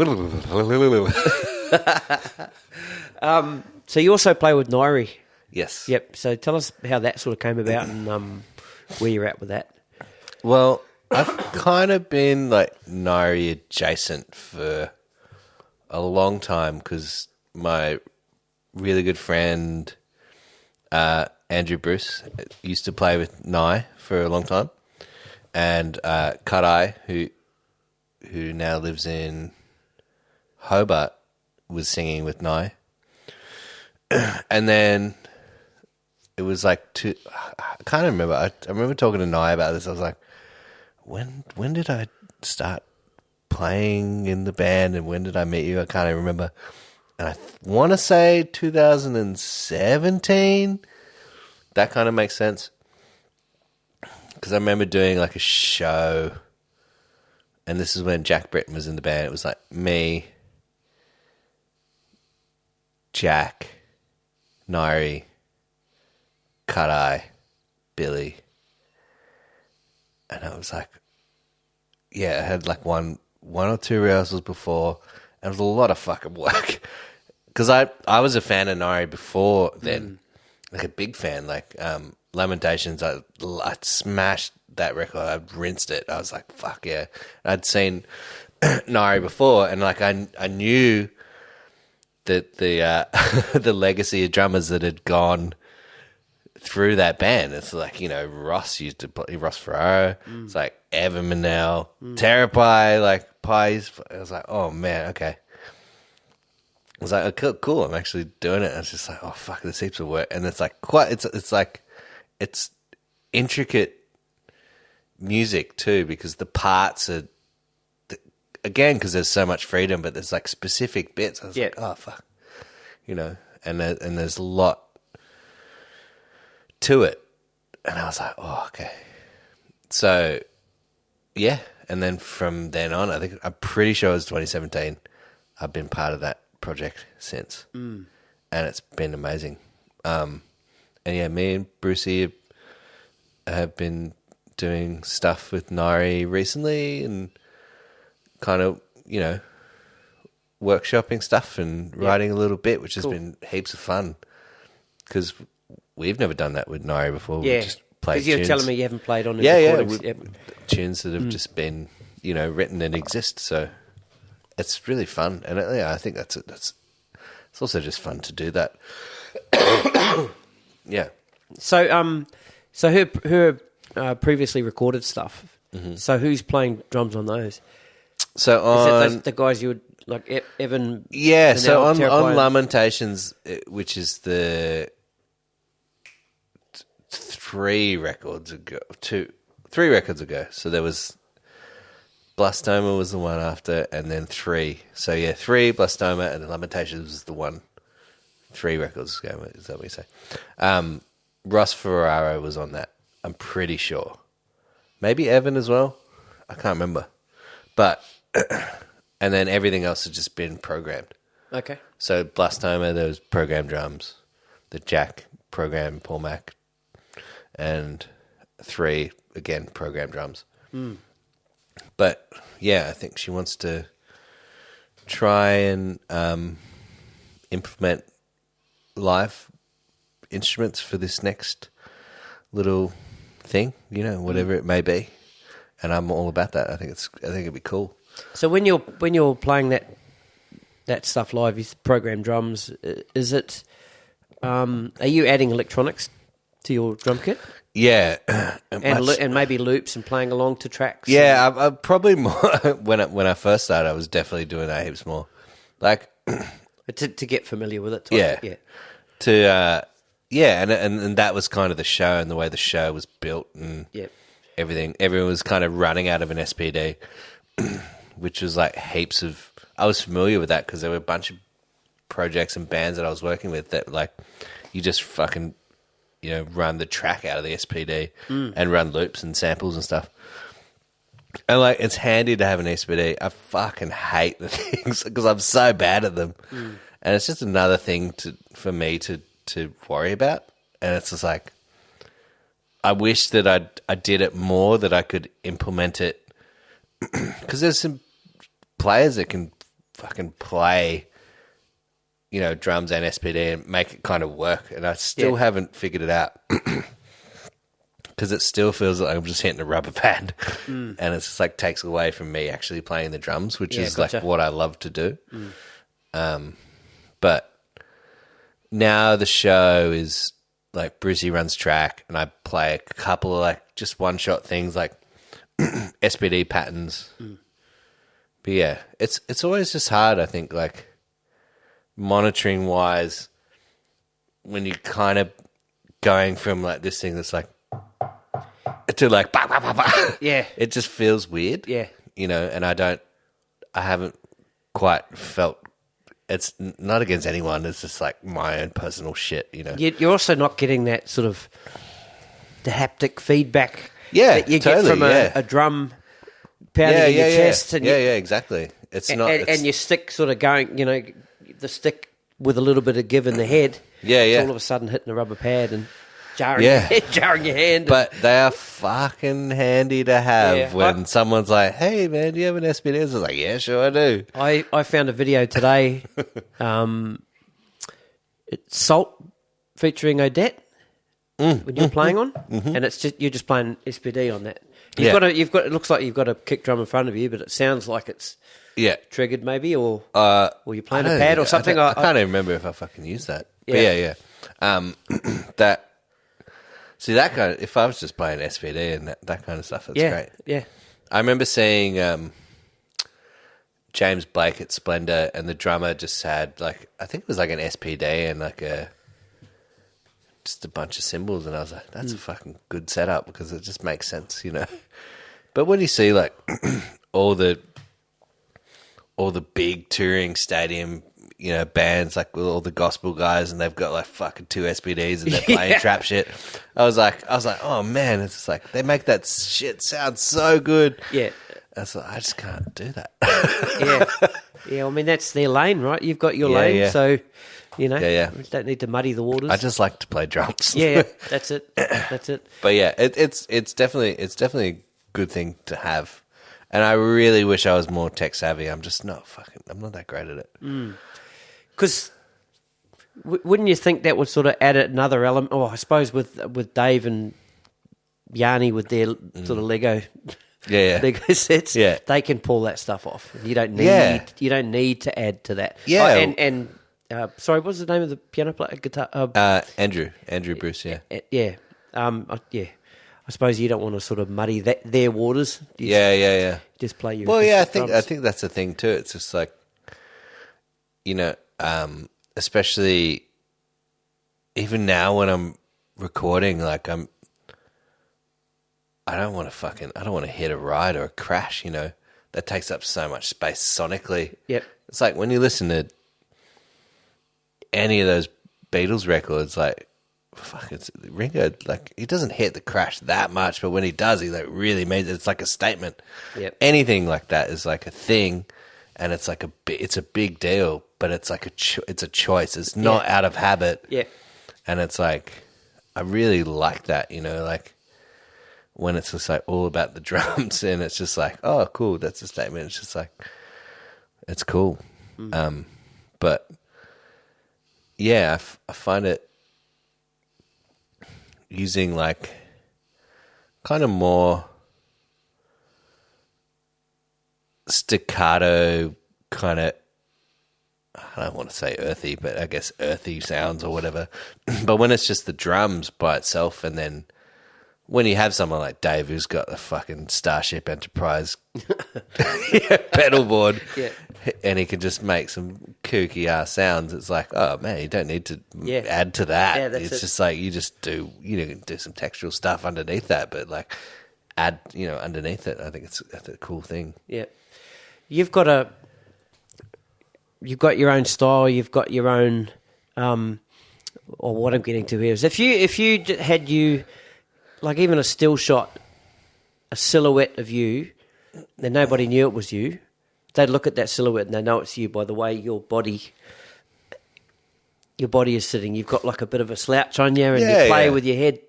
[SPEAKER 1] so you also play with Ngaiirie.
[SPEAKER 2] yes.
[SPEAKER 1] Yep. So tell us how that sort of came about and where you're at with that.
[SPEAKER 2] Well, I've kind of been like Ngaiirie adjacent for a long time because my really good friend Andrew Bruce used to play with Ngaiirie for a long time, and Cut who now lives in Hobart, was singing with Ngaiirie, and then it was like I can't remember. I remember talking to Ngaiirie about this. I was like, when did I start playing in the band, and when did I meet you? I can't even remember. And I want to say 2017. That kind of makes sense. Because I remember doing like a show, and this is when Jack Britton was in the band. It was like me, Jack, Ngaiirie, Cut Billy. And I was like, yeah, I had like one or two rehearsals before, and it was a lot of fucking work. Because I was a fan of Ngaiirie before then, like a big fan. Like Lamentations, I smashed that record. I rinsed it. I was like, fuck yeah. I'd seen Ngaiirie before, and like I knew that the the legacy of drummers that had gone through that band. It's like, Ross used to play, Ross Ferraro. It's like Evan Manel, Terapi, like Pies. I was like, oh man, okay. I was like, oh, cool, I'm actually doing it. I was just like, oh fuck, this heaps of work. And it's like it's intricate music too, because the parts are, again, because there's so much freedom, but there's like specific bits. I was like, oh fuck, and there's a lot to it. And I was like, oh, okay. So, yeah. And then from then on, I'm pretty sure it was 2017. I've been part of that project since. And it's been amazing. And yeah, me and Brucey have been doing stuff with Ngaiirie recently, and kind of, workshopping stuff and writing a little bit, which has been heaps of fun. Because we've never done that with Ngaiirie before.
[SPEAKER 1] Yeah,
[SPEAKER 2] we've just played tunes.
[SPEAKER 1] Because you're telling me you haven't played on the recordings.
[SPEAKER 2] Tunes that have just been, written and exist. So it's really fun, and I think that's it's also just fun to do that. Yeah.
[SPEAKER 1] So her previously recorded stuff. So who's playing drums on those?
[SPEAKER 2] So
[SPEAKER 1] Is that the guys you would like, Evan?
[SPEAKER 2] Yeah. So on
[SPEAKER 1] Terapi?
[SPEAKER 2] Lamentations, which is the 3 records ago. So there was Blastoma was the one after, and then 3. So yeah, 3 Blastoma, and then Lamentations was the one 3 records ago. Is that what you say? Ross Ferraro was on that, I'm pretty sure. Maybe Evan as well. I can't remember. But and then everything else has just been programmed.
[SPEAKER 1] Okay.
[SPEAKER 2] So Blastoma, there was programmed drums. The Jack programmed Paul Mac, and 3 again programmed drums. But yeah, I think she wants to try and implement live instruments for this next little thing, whatever it may be. And I'm all about that. I think it'd be cool.
[SPEAKER 1] So when you're playing that stuff live, you program drums. Is it? Are you adding electronics to your drum kit?
[SPEAKER 2] Yeah,
[SPEAKER 1] and maybe loops and playing along to tracks.
[SPEAKER 2] Yeah, I'm probably more when I first started. I was definitely doing that heaps more, like
[SPEAKER 1] to get familiar with it.
[SPEAKER 2] And that was kind of the show and the way the show was built and everything. Everyone was kind of running out of an SPD, which was like heaps of. I was familiar with that because there were a bunch of projects and bands that I was working with that like you just fucking run the track out of the SPD and run loops and samples and stuff. And like it's handy to have an SPD. I fucking hate the things because I'm so bad at them, and it's just another thing for me to worry about. And it's just like I wish that I did it more, that I could implement it, because there's some players that can fucking play, drums and SPD and make it kind of work. And I still haven't figured it out because it still feels like I'm just hitting a rubber pad and it's just like takes away from me actually playing the drums, which is like what I love to do. But now the show is like Brucey runs track and I play a couple of like just one shot things like SPD patterns. But yeah, it's always just hard, I think, like monitoring wise, when you're kind of going from like this thing that's like to like bah, bah, bah, bah.
[SPEAKER 1] Yeah,
[SPEAKER 2] it just feels weird.
[SPEAKER 1] Yeah,
[SPEAKER 2] and I haven't quite felt. It's not against anyone. It's just like my own personal shit.
[SPEAKER 1] You're also not getting that sort of the haptic feedback.
[SPEAKER 2] Yeah,
[SPEAKER 1] that you
[SPEAKER 2] totally,
[SPEAKER 1] get from a drum pounding in your chest. And
[SPEAKER 2] exactly. It's not,
[SPEAKER 1] and your stick sort of going, the stick with a little bit of give in the head. It's all of a sudden hitting a rubber pad and jarring your hand.
[SPEAKER 2] But they are fucking handy to have when someone's like, "Hey man, do you have an SPD?" It's like, "Yeah, sure I do."
[SPEAKER 1] I found a video today, it's Salt featuring Odette when you're playing on, and it's just you're just playing SPD on that. You've got it looks like you've got a kick drum in front of you, but it sounds like it's triggered maybe, or you're playing a pad or something.
[SPEAKER 2] I can't even remember if I fucking used that. Yeah. But that kind of, if I was just playing SPD and that kind of stuff, that's great.
[SPEAKER 1] Yeah.
[SPEAKER 2] I remember seeing James Blake at Splendor, and the drummer just had like, I think it was like an SPD and like just a bunch of cymbals, and I was like, that's a fucking good setup because it just makes sense, But when you see like all the big touring stadium, bands like with all the gospel guys, and they've got like fucking 2 SPDs and they're playing trap shit. I was like, oh man, it's just like they make that shit sound so good.
[SPEAKER 1] Yeah.
[SPEAKER 2] I was like, I just can't do that.
[SPEAKER 1] Yeah. I mean, that's their lane, right? You've got your lane, so you don't need to muddy the waters.
[SPEAKER 2] I just like to play drums.
[SPEAKER 1] Yeah, that's it.
[SPEAKER 2] But yeah, it's definitely a good thing to have. And I really wish I was more tech savvy. I'm just not I'm not that great at it.
[SPEAKER 1] Because wouldn't you think that would sort of add another element? Oh, I suppose with Dave and Yanni with their sort of Lego sets, they can pull that stuff off. You don't need to add to that.
[SPEAKER 2] Yeah,
[SPEAKER 1] sorry, what's the name of the piano player? Guitar?
[SPEAKER 2] Andrew Bruce.
[SPEAKER 1] Yeah. I suppose you don't want to sort of muddy their waters. Just play your.
[SPEAKER 2] Well, yeah, I think that's the thing too. It's just like, especially even now when I'm recording, like I don't want to hit a ride or a crash. That takes up so much space sonically.
[SPEAKER 1] Yep.
[SPEAKER 2] It's like when you listen to any of those Beatles records, like. Fuck, it's Ringo. Like he doesn't hit the crash that much, but when he does, he like really makes it. It's like a statement.
[SPEAKER 1] Yep.
[SPEAKER 2] Anything like that is like a thing, and it's like it's a big deal. But it's like it's a choice. It's not out of habit.
[SPEAKER 1] Yeah.
[SPEAKER 2] And it's like I really like that. Like when it's just like all about the drums, and it's just like, oh, cool, that's a statement. It's just like it's cool. But yeah, I find it. Using like kind of more staccato, kind of, I don't want to say earthy, but I guess earthy sounds or whatever. But when it's just the drums by itself, and then when you have someone like Dave who's got the fucking Starship Enterprise pedal board, and he can just make some kooky ass sounds, it's like, oh man, you don't need to add to that.
[SPEAKER 1] Yeah,
[SPEAKER 2] it's just like you just do, you can do some textural stuff underneath that, but like add, underneath it. I think that's a cool thing.
[SPEAKER 1] Yeah, you've got your own style. You've got your own. Or what I'm getting to here is if you had like even a still shot, a silhouette of you, then nobody knew it was you. They'd look at that silhouette and they know it's you by the way your body is sitting. You've got like a bit of a slouch on you, and you play with your head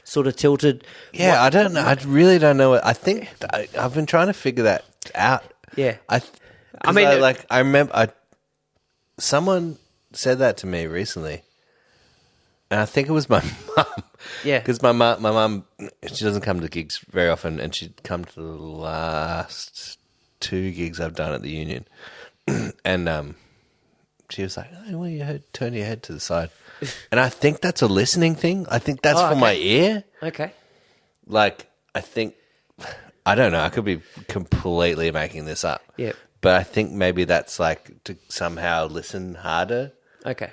[SPEAKER 1] sort of tilted.
[SPEAKER 2] Yeah, I don't know. I really don't know. I think I've been trying to figure that out.
[SPEAKER 1] Yeah,
[SPEAKER 2] I remember someone said that to me recently. And I think it was my mum.
[SPEAKER 1] Yeah.
[SPEAKER 2] Because my mum, she doesn't come to gigs very often, and she'd come to the last 2 gigs I've done at the Union. And she was like, oh, well, you turn your head to the side. And I think that's a listening thing. I think that's for my ear.
[SPEAKER 1] Okay.
[SPEAKER 2] Like, I think, I don't know, I could be completely making this up.
[SPEAKER 1] Yeah.
[SPEAKER 2] But I think maybe that's like to somehow listen harder.
[SPEAKER 1] Okay.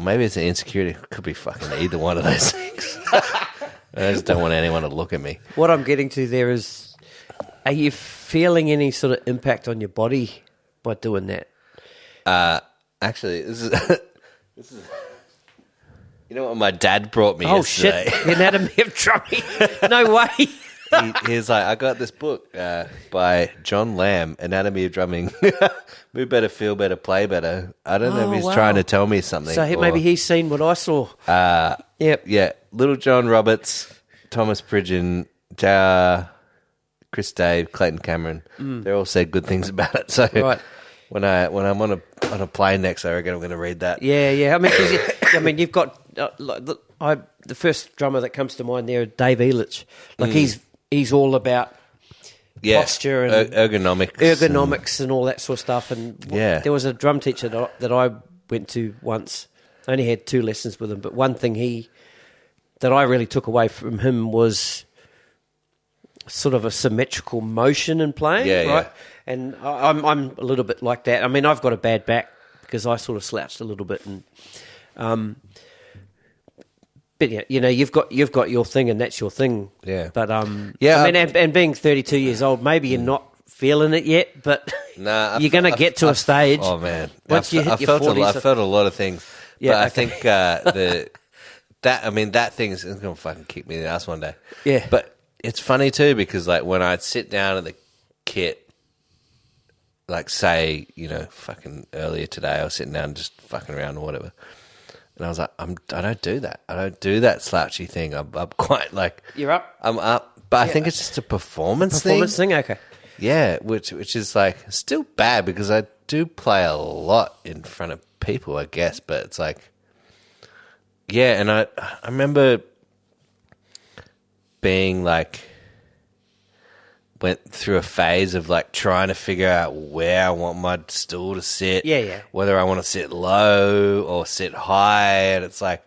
[SPEAKER 2] Maybe it's an insecurity. It could be fucking either one of those things. I just don't want anyone to look at me.
[SPEAKER 1] What I'm getting to there is, are you feeling any sort of impact on your body by doing that?
[SPEAKER 2] Actually, this is. You know what my dad brought me yesterday?
[SPEAKER 1] Oh, shit. The Anatomy of Drumming. No way.
[SPEAKER 2] He's like, I got this book by John Lamb, Anatomy of Drumming. Move better, feel better, play better. I don't know if he's trying to tell me something.
[SPEAKER 1] So maybe he's seen what I saw. Yep.
[SPEAKER 2] Yeah. Little John Roberts, Thomas Pridgeon, Jar, Chris Dave, Clayton Cameron. They all said good things about it. So when I'm on a plane next, I reckon I'm going to read that.
[SPEAKER 1] Yeah. I mean, you've got the first drummer that comes to mind there, Dave Elitch. Like he's all about posture and ergonomics and all that sort of stuff. And there was a drum teacher that I went to once. I only had 2 lessons with him, but one thing that I really took away from him was sort of a symmetrical motion in playing, right? Yeah. And I'm a little bit like that. I mean, I've got a bad back because I sort of slouched a little bit, and but yeah, you've got your thing, and that's your thing. Yeah. But I mean, and being 32 years old, maybe you're not feeling it yet, but you're going to get to a stage.
[SPEAKER 2] Oh man,
[SPEAKER 1] once you hit your 40s,
[SPEAKER 2] I felt a lot of things. Yeah, but I think that thing is going to fucking kick me in the ass one day.
[SPEAKER 1] Yeah.
[SPEAKER 2] But it's funny too because like when I'd sit down at the kit, like say fucking earlier today, I was sitting down just fucking around or whatever. And I was like, I don't do that. I don't do that slouchy thing. I'm quite like...
[SPEAKER 1] You're up?
[SPEAKER 2] I'm up. But I think it's just a performance thing.
[SPEAKER 1] Performance thing? Okay.
[SPEAKER 2] Yeah, which is like still bad because I do play a lot in front of people, I guess. But it's like... Yeah, and I remember being like... Went through a phase of like trying to figure out where I want my stool to sit.
[SPEAKER 1] Yeah.
[SPEAKER 2] Whether I want to sit low or sit high. And it's like,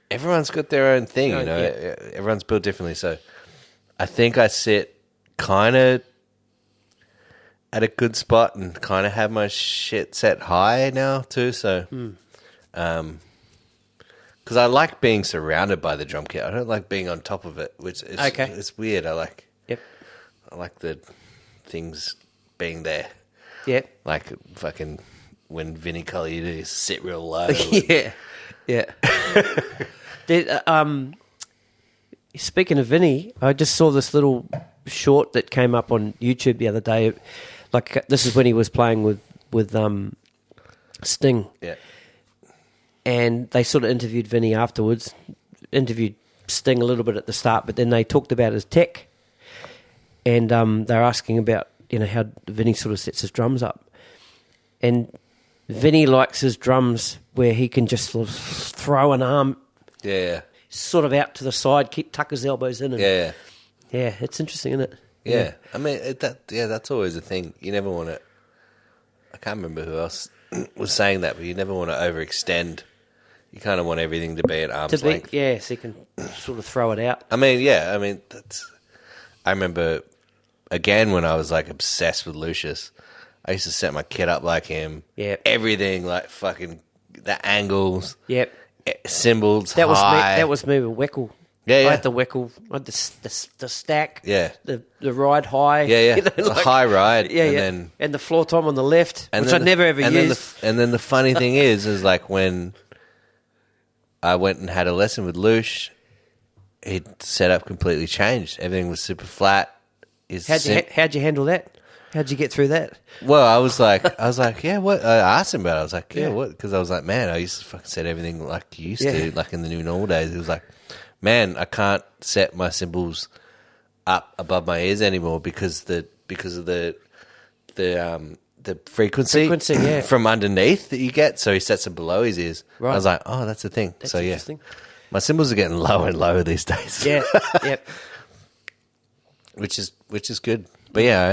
[SPEAKER 2] everyone's got their own thing, you know. Yeah. Everyone's built differently. So I think I sit kind of at a good spot and kind of have my shit set high now too. So, because I like being surrounded by the drum kit. I don't like being on top of it, which is it's weird. I like the things being there.
[SPEAKER 1] Yeah.
[SPEAKER 2] Like fucking when Vinny Collier used to sit real low.
[SPEAKER 1] Yeah. Speaking of Vinny, I just saw this little short that came up on YouTube the other day. Like this is when he was playing with Sting.
[SPEAKER 2] Yeah.
[SPEAKER 1] And they sort of interviewed Vinny afterwards, interviewed Sting a little bit at the start, but then they talked about his tech. And they're asking about, how Vinny sort of sets his drums up. And Vinny likes his drums where he can just sort of throw an arm
[SPEAKER 2] sort
[SPEAKER 1] of out to the side, tuck his elbows in and Yeah, it's interesting, isn't it?
[SPEAKER 2] Yeah. I mean, that's always a thing. You never want to... I can't remember who else was saying that, but you never want to overextend. You kind of want everything to be at arm's length.
[SPEAKER 1] Yeah, so you can sort of throw it out.
[SPEAKER 2] I mean, that's... I remember, again, when I was, like, obsessed with Lucius, I used to set my kit up like him.
[SPEAKER 1] Yeah.
[SPEAKER 2] Everything, like, fucking... The angles.
[SPEAKER 1] Yep.
[SPEAKER 2] Symbols,
[SPEAKER 1] That
[SPEAKER 2] high.
[SPEAKER 1] was me with Weckle.
[SPEAKER 2] Yeah, yeah.
[SPEAKER 1] I had the Weckle, I had the stack.
[SPEAKER 2] Yeah.
[SPEAKER 1] The ride high.
[SPEAKER 2] Yeah, yeah.
[SPEAKER 1] You know,
[SPEAKER 2] The high ride.
[SPEAKER 1] Yeah,
[SPEAKER 2] and
[SPEAKER 1] yeah.
[SPEAKER 2] then...
[SPEAKER 1] And the floor tom on the left, which I'd never ever
[SPEAKER 2] and
[SPEAKER 1] used.
[SPEAKER 2] Then the funny thing is like when I went and had a lesson with Lush, he'd set up completely changed. Everything was super flat.
[SPEAKER 1] How'd you handle that? How'd you get through that?
[SPEAKER 2] Well, I was like, yeah, what? I asked him about it. I was like, yeah, what? Because I was like, man, I used to fucking set everything like you used to, like in the new normal days. It was like, man, I can't set my cymbals up above my ears anymore because of the frequency from underneath that you get. So he sets them below his ears. Right. I was like, oh, that's the thing.
[SPEAKER 1] That's
[SPEAKER 2] so yeah,
[SPEAKER 1] interesting.
[SPEAKER 2] My cymbals are getting lower and lower these days.
[SPEAKER 1] Yeah, yep.
[SPEAKER 2] Which is good. But yeah,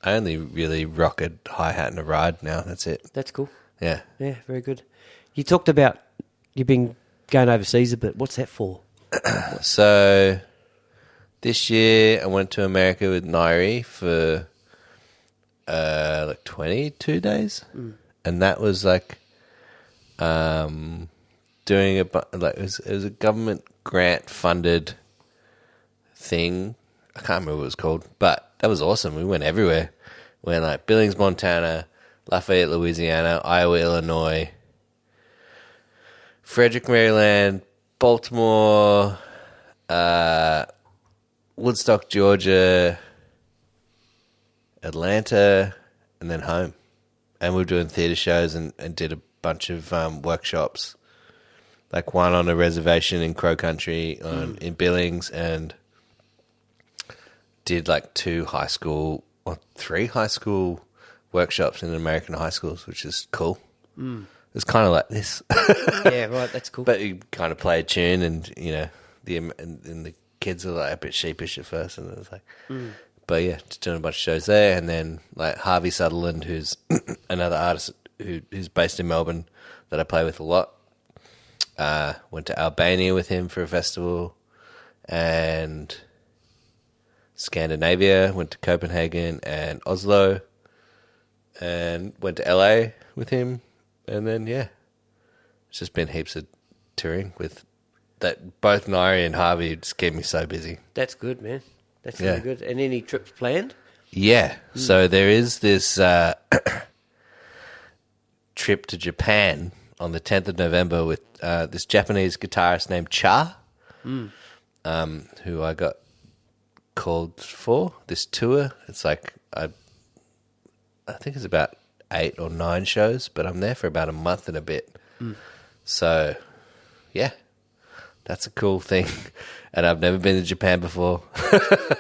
[SPEAKER 2] I only really rock a hi-hat and a ride now. That's it.
[SPEAKER 1] That's cool.
[SPEAKER 2] Yeah.
[SPEAKER 1] Yeah, very good. You talked about you've been going overseas a bit. What's that for?
[SPEAKER 2] So this year I went to America with Ngaiirie for like 22 days. And that was like doing it was a government grant funded thing. I can't remember what it was called, but that was awesome. We went everywhere. We went like Billings, Montana, Lafayette, Louisiana, Iowa, Illinois, Frederick, Maryland, Baltimore, Woodstock, Georgia, Atlanta, and then home. And we were doing theatre shows and did a bunch of workshops, like one on a reservation in Crow Country in Billings, and did like 3 high school workshops in American high schools, which is cool. It's kind of like this.
[SPEAKER 1] Yeah, right, that's cool.
[SPEAKER 2] But you kind of play a tune and, you know, and the kids are like a bit sheepish at first, and it was like... But yeah, just doing a bunch of shows there, and then like Harvey Sutherland, who's another artist who's based in Melbourne that I play with a lot. Went to Albania with him for a festival, and Scandinavia, went to Copenhagen and Oslo, and went to LA with him, and then yeah, it's just been heaps of touring with that. Both Ngaiirie and Harvey just keep me so busy.
[SPEAKER 1] That's good, man. That's really good. And any trips planned?
[SPEAKER 2] Yeah. So there is this trip to Japan on the 10th of November with this Japanese guitarist named Cha, who I got called for this tour. It's like, I think it's about 8 or 9 shows, but I'm there for about a month and a bit. So, yeah, that's a cool thing. And I've never been to Japan before.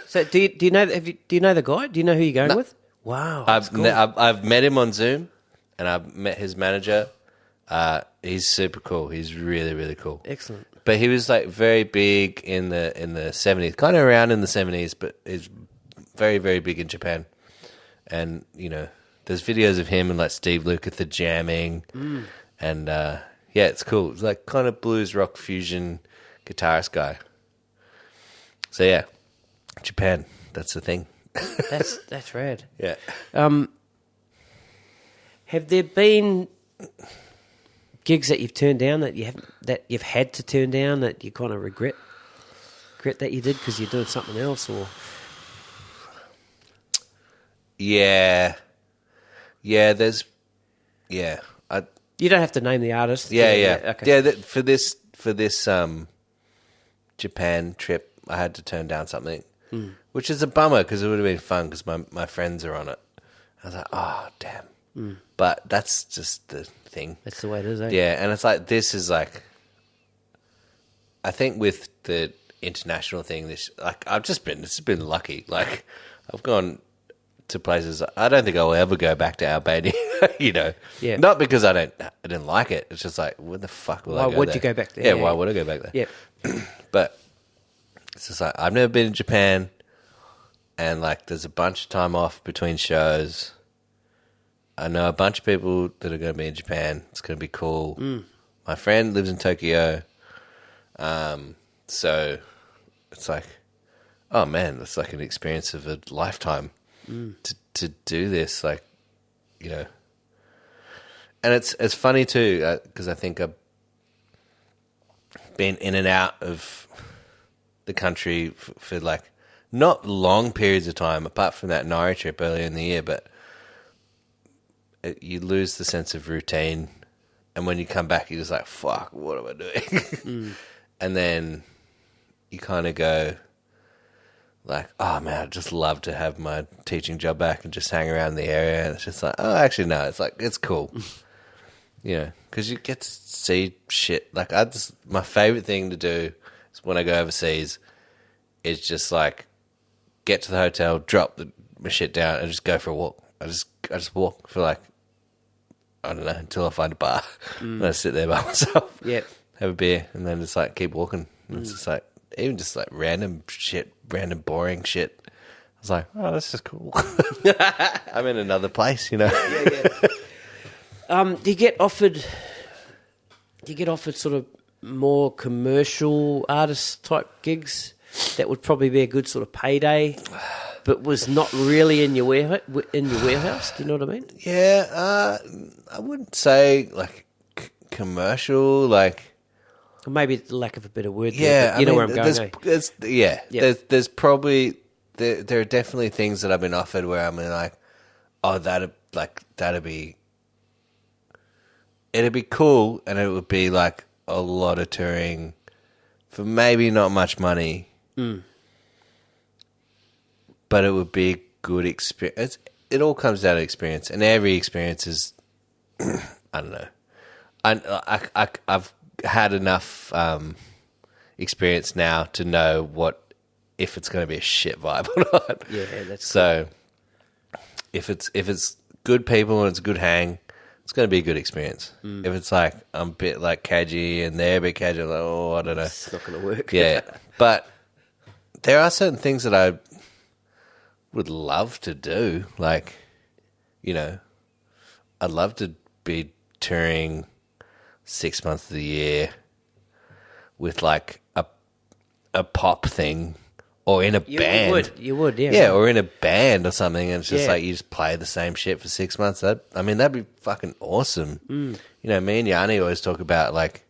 [SPEAKER 1] So do you know the guy? Do you know who you're going with? Wow,
[SPEAKER 2] I've met him on Zoom, and I've met his manager. He's super cool. He's really, really cool.
[SPEAKER 1] Excellent.
[SPEAKER 2] But he was like very big in the 70s, kind of around in the 70s, but is very, very big in Japan. And you know, there's videos of him and like Steve Lukather jamming, and yeah, it's cool. It's like kind of blues rock fusion guitarist guy. So yeah, Japan, that's the thing.
[SPEAKER 1] That's rad.
[SPEAKER 2] Yeah.
[SPEAKER 1] Have there been gigs that you've turned down that you've had to turn down that you kind of regret that you did because you're doing something else, or? Yeah. There's. Yeah. You don't have to name the artist.
[SPEAKER 2] Yeah.
[SPEAKER 1] Okay.
[SPEAKER 2] Yeah. For this Japan trip, I had to turn down something, which is a bummer because it would have been fun because my friends are on it. I was like, oh, damn. But that's just the thing.
[SPEAKER 1] That's the way it is, eh?
[SPEAKER 2] Yeah, and it's like, this is like, I think with the international thing, it's been lucky. Like, I've gone to places, I don't think I'll ever go back to Albania, you know.
[SPEAKER 1] Yeah.
[SPEAKER 2] Not because I didn't like it. It's just like, where the fuck will I go
[SPEAKER 1] Why would
[SPEAKER 2] there?
[SPEAKER 1] you go back there?
[SPEAKER 2] Yeah, why would I go back there?
[SPEAKER 1] Yeah.
[SPEAKER 2] But it's just like, I've never been in Japan, and like there's a bunch of time off between shows. I know a bunch of people that are going to be in Japan. It's going to be cool. My friend lives in Tokyo. So it's like, oh man, it's like an experience of a lifetime to do this. Like, you know, and it's funny too, because I think I've been in and out of the country for like not long periods of time, apart from that Ngaiirie trip earlier in the year, but you lose the sense of routine, and when you come back, you're just like, fuck, what am I doing? And then you kind of go like, oh man, I'd just love to have my teaching job back and just hang around the area. And it's just like, oh, actually, no, it's like, it's cool. You know, because you get to see shit. Like, my favorite thing to do is when I go overseas is just like get to the hotel, drop my shit down, and just go for a walk. I just walk for like, I don't know, until I find a bar. And I sit there by myself, have a beer, and then just like keep walking. And it's just like, even just like random shit, random boring shit. I was like, oh, this is cool. I'm in another place, you know.
[SPEAKER 1] Do you get offered sort of more commercial artist type gigs that would probably be a good sort of payday, but was not really in your warehouse? Do you know what I mean?
[SPEAKER 2] Yeah, I wouldn't say like commercial, like.
[SPEAKER 1] Or maybe the lack of a better word.
[SPEAKER 2] Yeah,
[SPEAKER 1] there, you know where I'm going.
[SPEAKER 2] There's probably there are definitely things that I've been offered where I'm like, oh, it'd be cool, and it would be like a lot of touring for maybe not much money, but it would be a good experience. It all comes down to experience, and every experience is, I don't know. I've had enough experience now to know if it's going to be a shit vibe or not.
[SPEAKER 1] Yeah, that's
[SPEAKER 2] so. Cool. If it's good people and it's a good hang, it's going to be a good experience. If it's like I'm a bit like cagey and they're a bit cagey, I'm like, oh, I don't know,
[SPEAKER 1] it's not going to work.
[SPEAKER 2] Yeah, but there are certain things that I would love to do. Like, you know, I'd love to be touring 6 months of the year with like a pop thing, or in a band.
[SPEAKER 1] You would, yeah.
[SPEAKER 2] Yeah, or in a band or something, and it's just like you just play the same shit for 6 months. That'd be fucking awesome. You know, me and Yanni always talk about, like,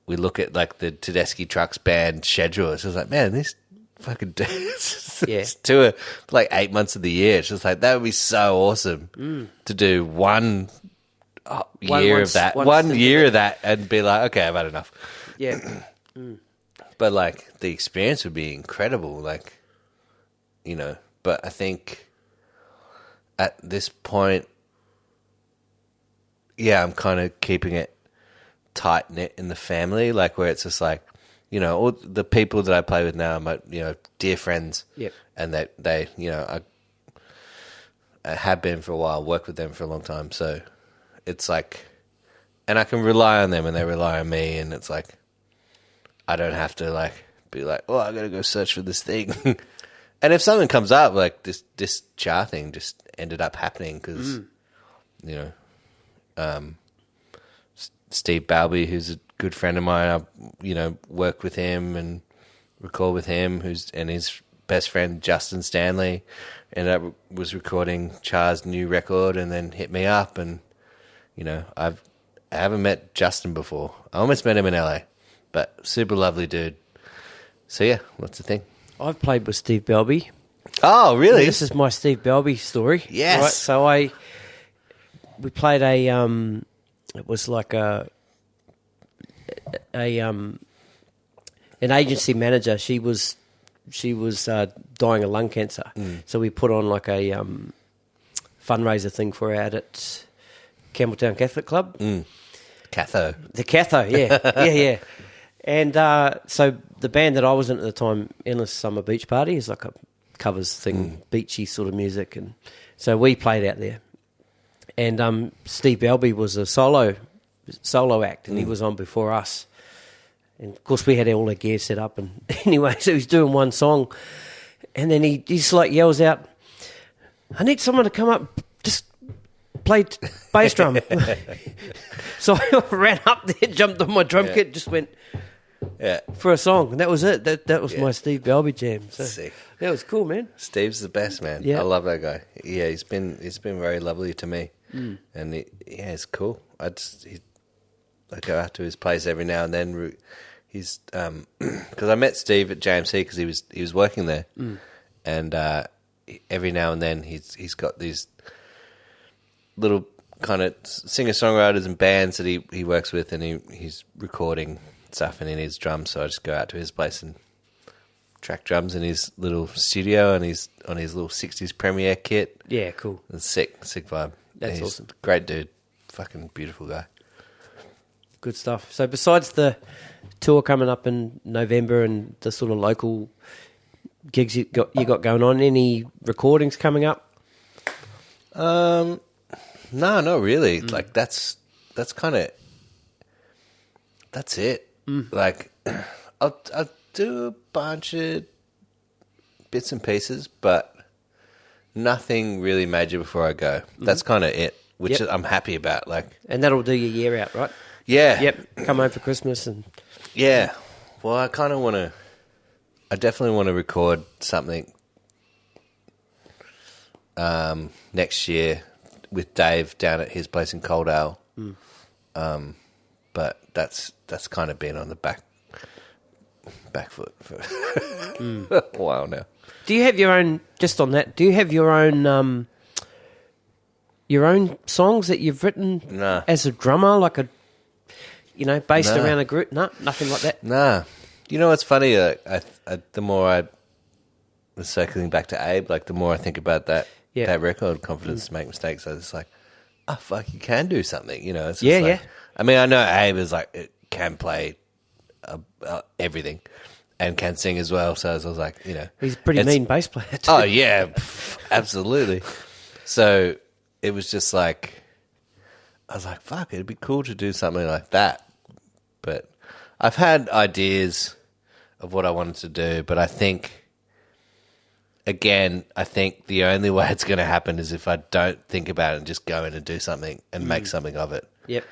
[SPEAKER 2] we look at like the Tedeschi Trucks band schedule. It's just like, man, this fucking this tour for like 8 months of the year. It's just like, that would be so awesome to do one year of that and be like, okay, I've had enough.
[SPEAKER 1] Yeah.
[SPEAKER 2] But like the experience would be incredible, like, you know. But I think at this point, I'm kind of keeping it tight knit in the family, like where it's just like, you know, all the people that I play with now are my, you know, dear friends.
[SPEAKER 1] Yep.
[SPEAKER 2] And they you know, I have been for a while, worked with them for a long time, so it's like, and I can rely on them and they rely on me, and it's like, I don't have to like be like, oh, I got to go search for this thing. And if something comes up, like this char thing just ended up happening because, you know, Steve Balby, who's a good friend of mine, I, you know, worked with him and record with him, and his best friend, Justin Stanley, was recording Char's new record and then hit me up. And, you know, I haven't met Justin before. I almost met him in LA. But super lovely dude. So yeah, what's the thing?
[SPEAKER 1] I've played with Steve Belby.
[SPEAKER 2] Oh, really?
[SPEAKER 1] This is my Steve Belby story.
[SPEAKER 2] Yes.
[SPEAKER 1] Right? So we played it was like an agency manager. She was dying of lung cancer. So we put on like a fundraiser thing for her out at Campbelltown Catholic Club.
[SPEAKER 2] Catho.
[SPEAKER 1] The Catho, yeah. yeah. And so the band that I was in at the time, Endless Summer Beach Party, is like a covers thing, beachy sort of music. And so we played out there. And Steve Belby was a solo act, and he was on before us. And, of course, we had all our gear set up. And anyway, so he's doing one song. And then he just, like, yells out, I need someone to come up, just play bass drum. So I ran up there, jumped on my drum kit, just went for a song. And that was it. That was my Steve Belby jam. So
[SPEAKER 2] sick.
[SPEAKER 1] That was cool, man.
[SPEAKER 2] Steve's the best, man.
[SPEAKER 1] Yeah.
[SPEAKER 2] I love that guy. Yeah, he's been very lovely to me. And it's cool. I go out to his place every now and then. He's because I met Steve at JMC because he was working there, and every now and then he's got these little kind of singer-songwriters and bands that he works with, and he's recording stuff and he needs drums, so I just go out to his place and track drums in his little studio, and he's on his little 60s Premiere kit.
[SPEAKER 1] Yeah, cool.
[SPEAKER 2] It's sick vibe.
[SPEAKER 1] That's awesome.
[SPEAKER 2] Great dude. Fucking beautiful guy.
[SPEAKER 1] Good stuff. So besides the tour coming up in November and the sort of local gigs you got going on, any recordings coming up?
[SPEAKER 2] No, not really. Like that's kind of that's it. Like I'll do a bunch of bits and pieces, but nothing really major before I go. That's kind of it, which I'm happy about. Like,
[SPEAKER 1] and that'll do your year out, right?
[SPEAKER 2] Yeah.
[SPEAKER 1] Yep. Come home for Christmas and
[SPEAKER 2] yeah. Well, I kind of want to. I definitely want to record something next year with Dave down at his place in Coaldale. But that's kind of been on the back foot for a while now.
[SPEAKER 1] do you have your own? Just on that, do you have your own songs that you've written as a drummer, like based around a group? No, nothing like that.
[SPEAKER 2] Nah. You know what's funny? The more I was circling back to Abe, like the more I think about that record, Confidence to Make Mistakes, I was like, oh, fuck, you can do something. It's just like, I mean, I know Abe is like, it can play everything and can sing as well. So I was like,
[SPEAKER 1] He's a pretty mean bass player too.
[SPEAKER 2] Oh, yeah, absolutely. So it was just like, I was like, fuck, it'd be cool to do something like that. But I've had ideas of what I wanted to do, but I think the only way it's going to happen is if I don't think about it and just go in and do something and make something of it.
[SPEAKER 1] Yep.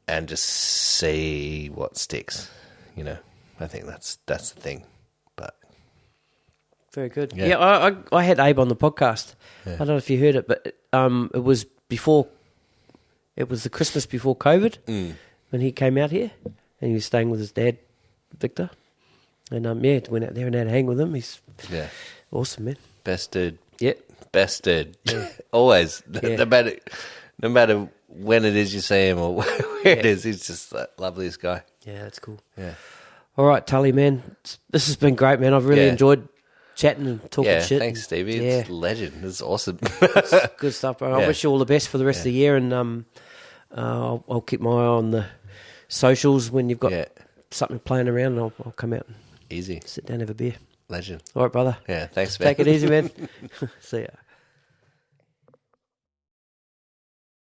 [SPEAKER 2] And just see what sticks. I think that's the thing. But
[SPEAKER 1] very good. Yeah, I had Abe on the podcast. Yeah. I don't know if you heard it, but it was the Christmas before COVID when he came out here, and he was staying with his dad, Victor. And went out there and had a hang with him. He's awesome, man.
[SPEAKER 2] Best dude.
[SPEAKER 1] Yeah.
[SPEAKER 2] Best dude.
[SPEAKER 1] Yeah.
[SPEAKER 2] Always. Yeah. No matter when it is you see him or where it is, he's just the loveliest guy.
[SPEAKER 1] Yeah, that's cool.
[SPEAKER 2] Yeah.
[SPEAKER 1] All right, Tully, man. This has been great, man. I've really enjoyed chatting and talking shit.
[SPEAKER 2] Thanks, Stevie. It's a legend. It's awesome.
[SPEAKER 1] Good stuff, bro. I wish you all the best for the rest of the year, and I'll keep my eye on the socials when you've got something playing around, and I'll come out and
[SPEAKER 2] easy.
[SPEAKER 1] Sit down, have a beer.
[SPEAKER 2] Legend.
[SPEAKER 1] All right, brother.
[SPEAKER 2] Yeah, thanks, man.
[SPEAKER 1] Take it easy, man. See ya.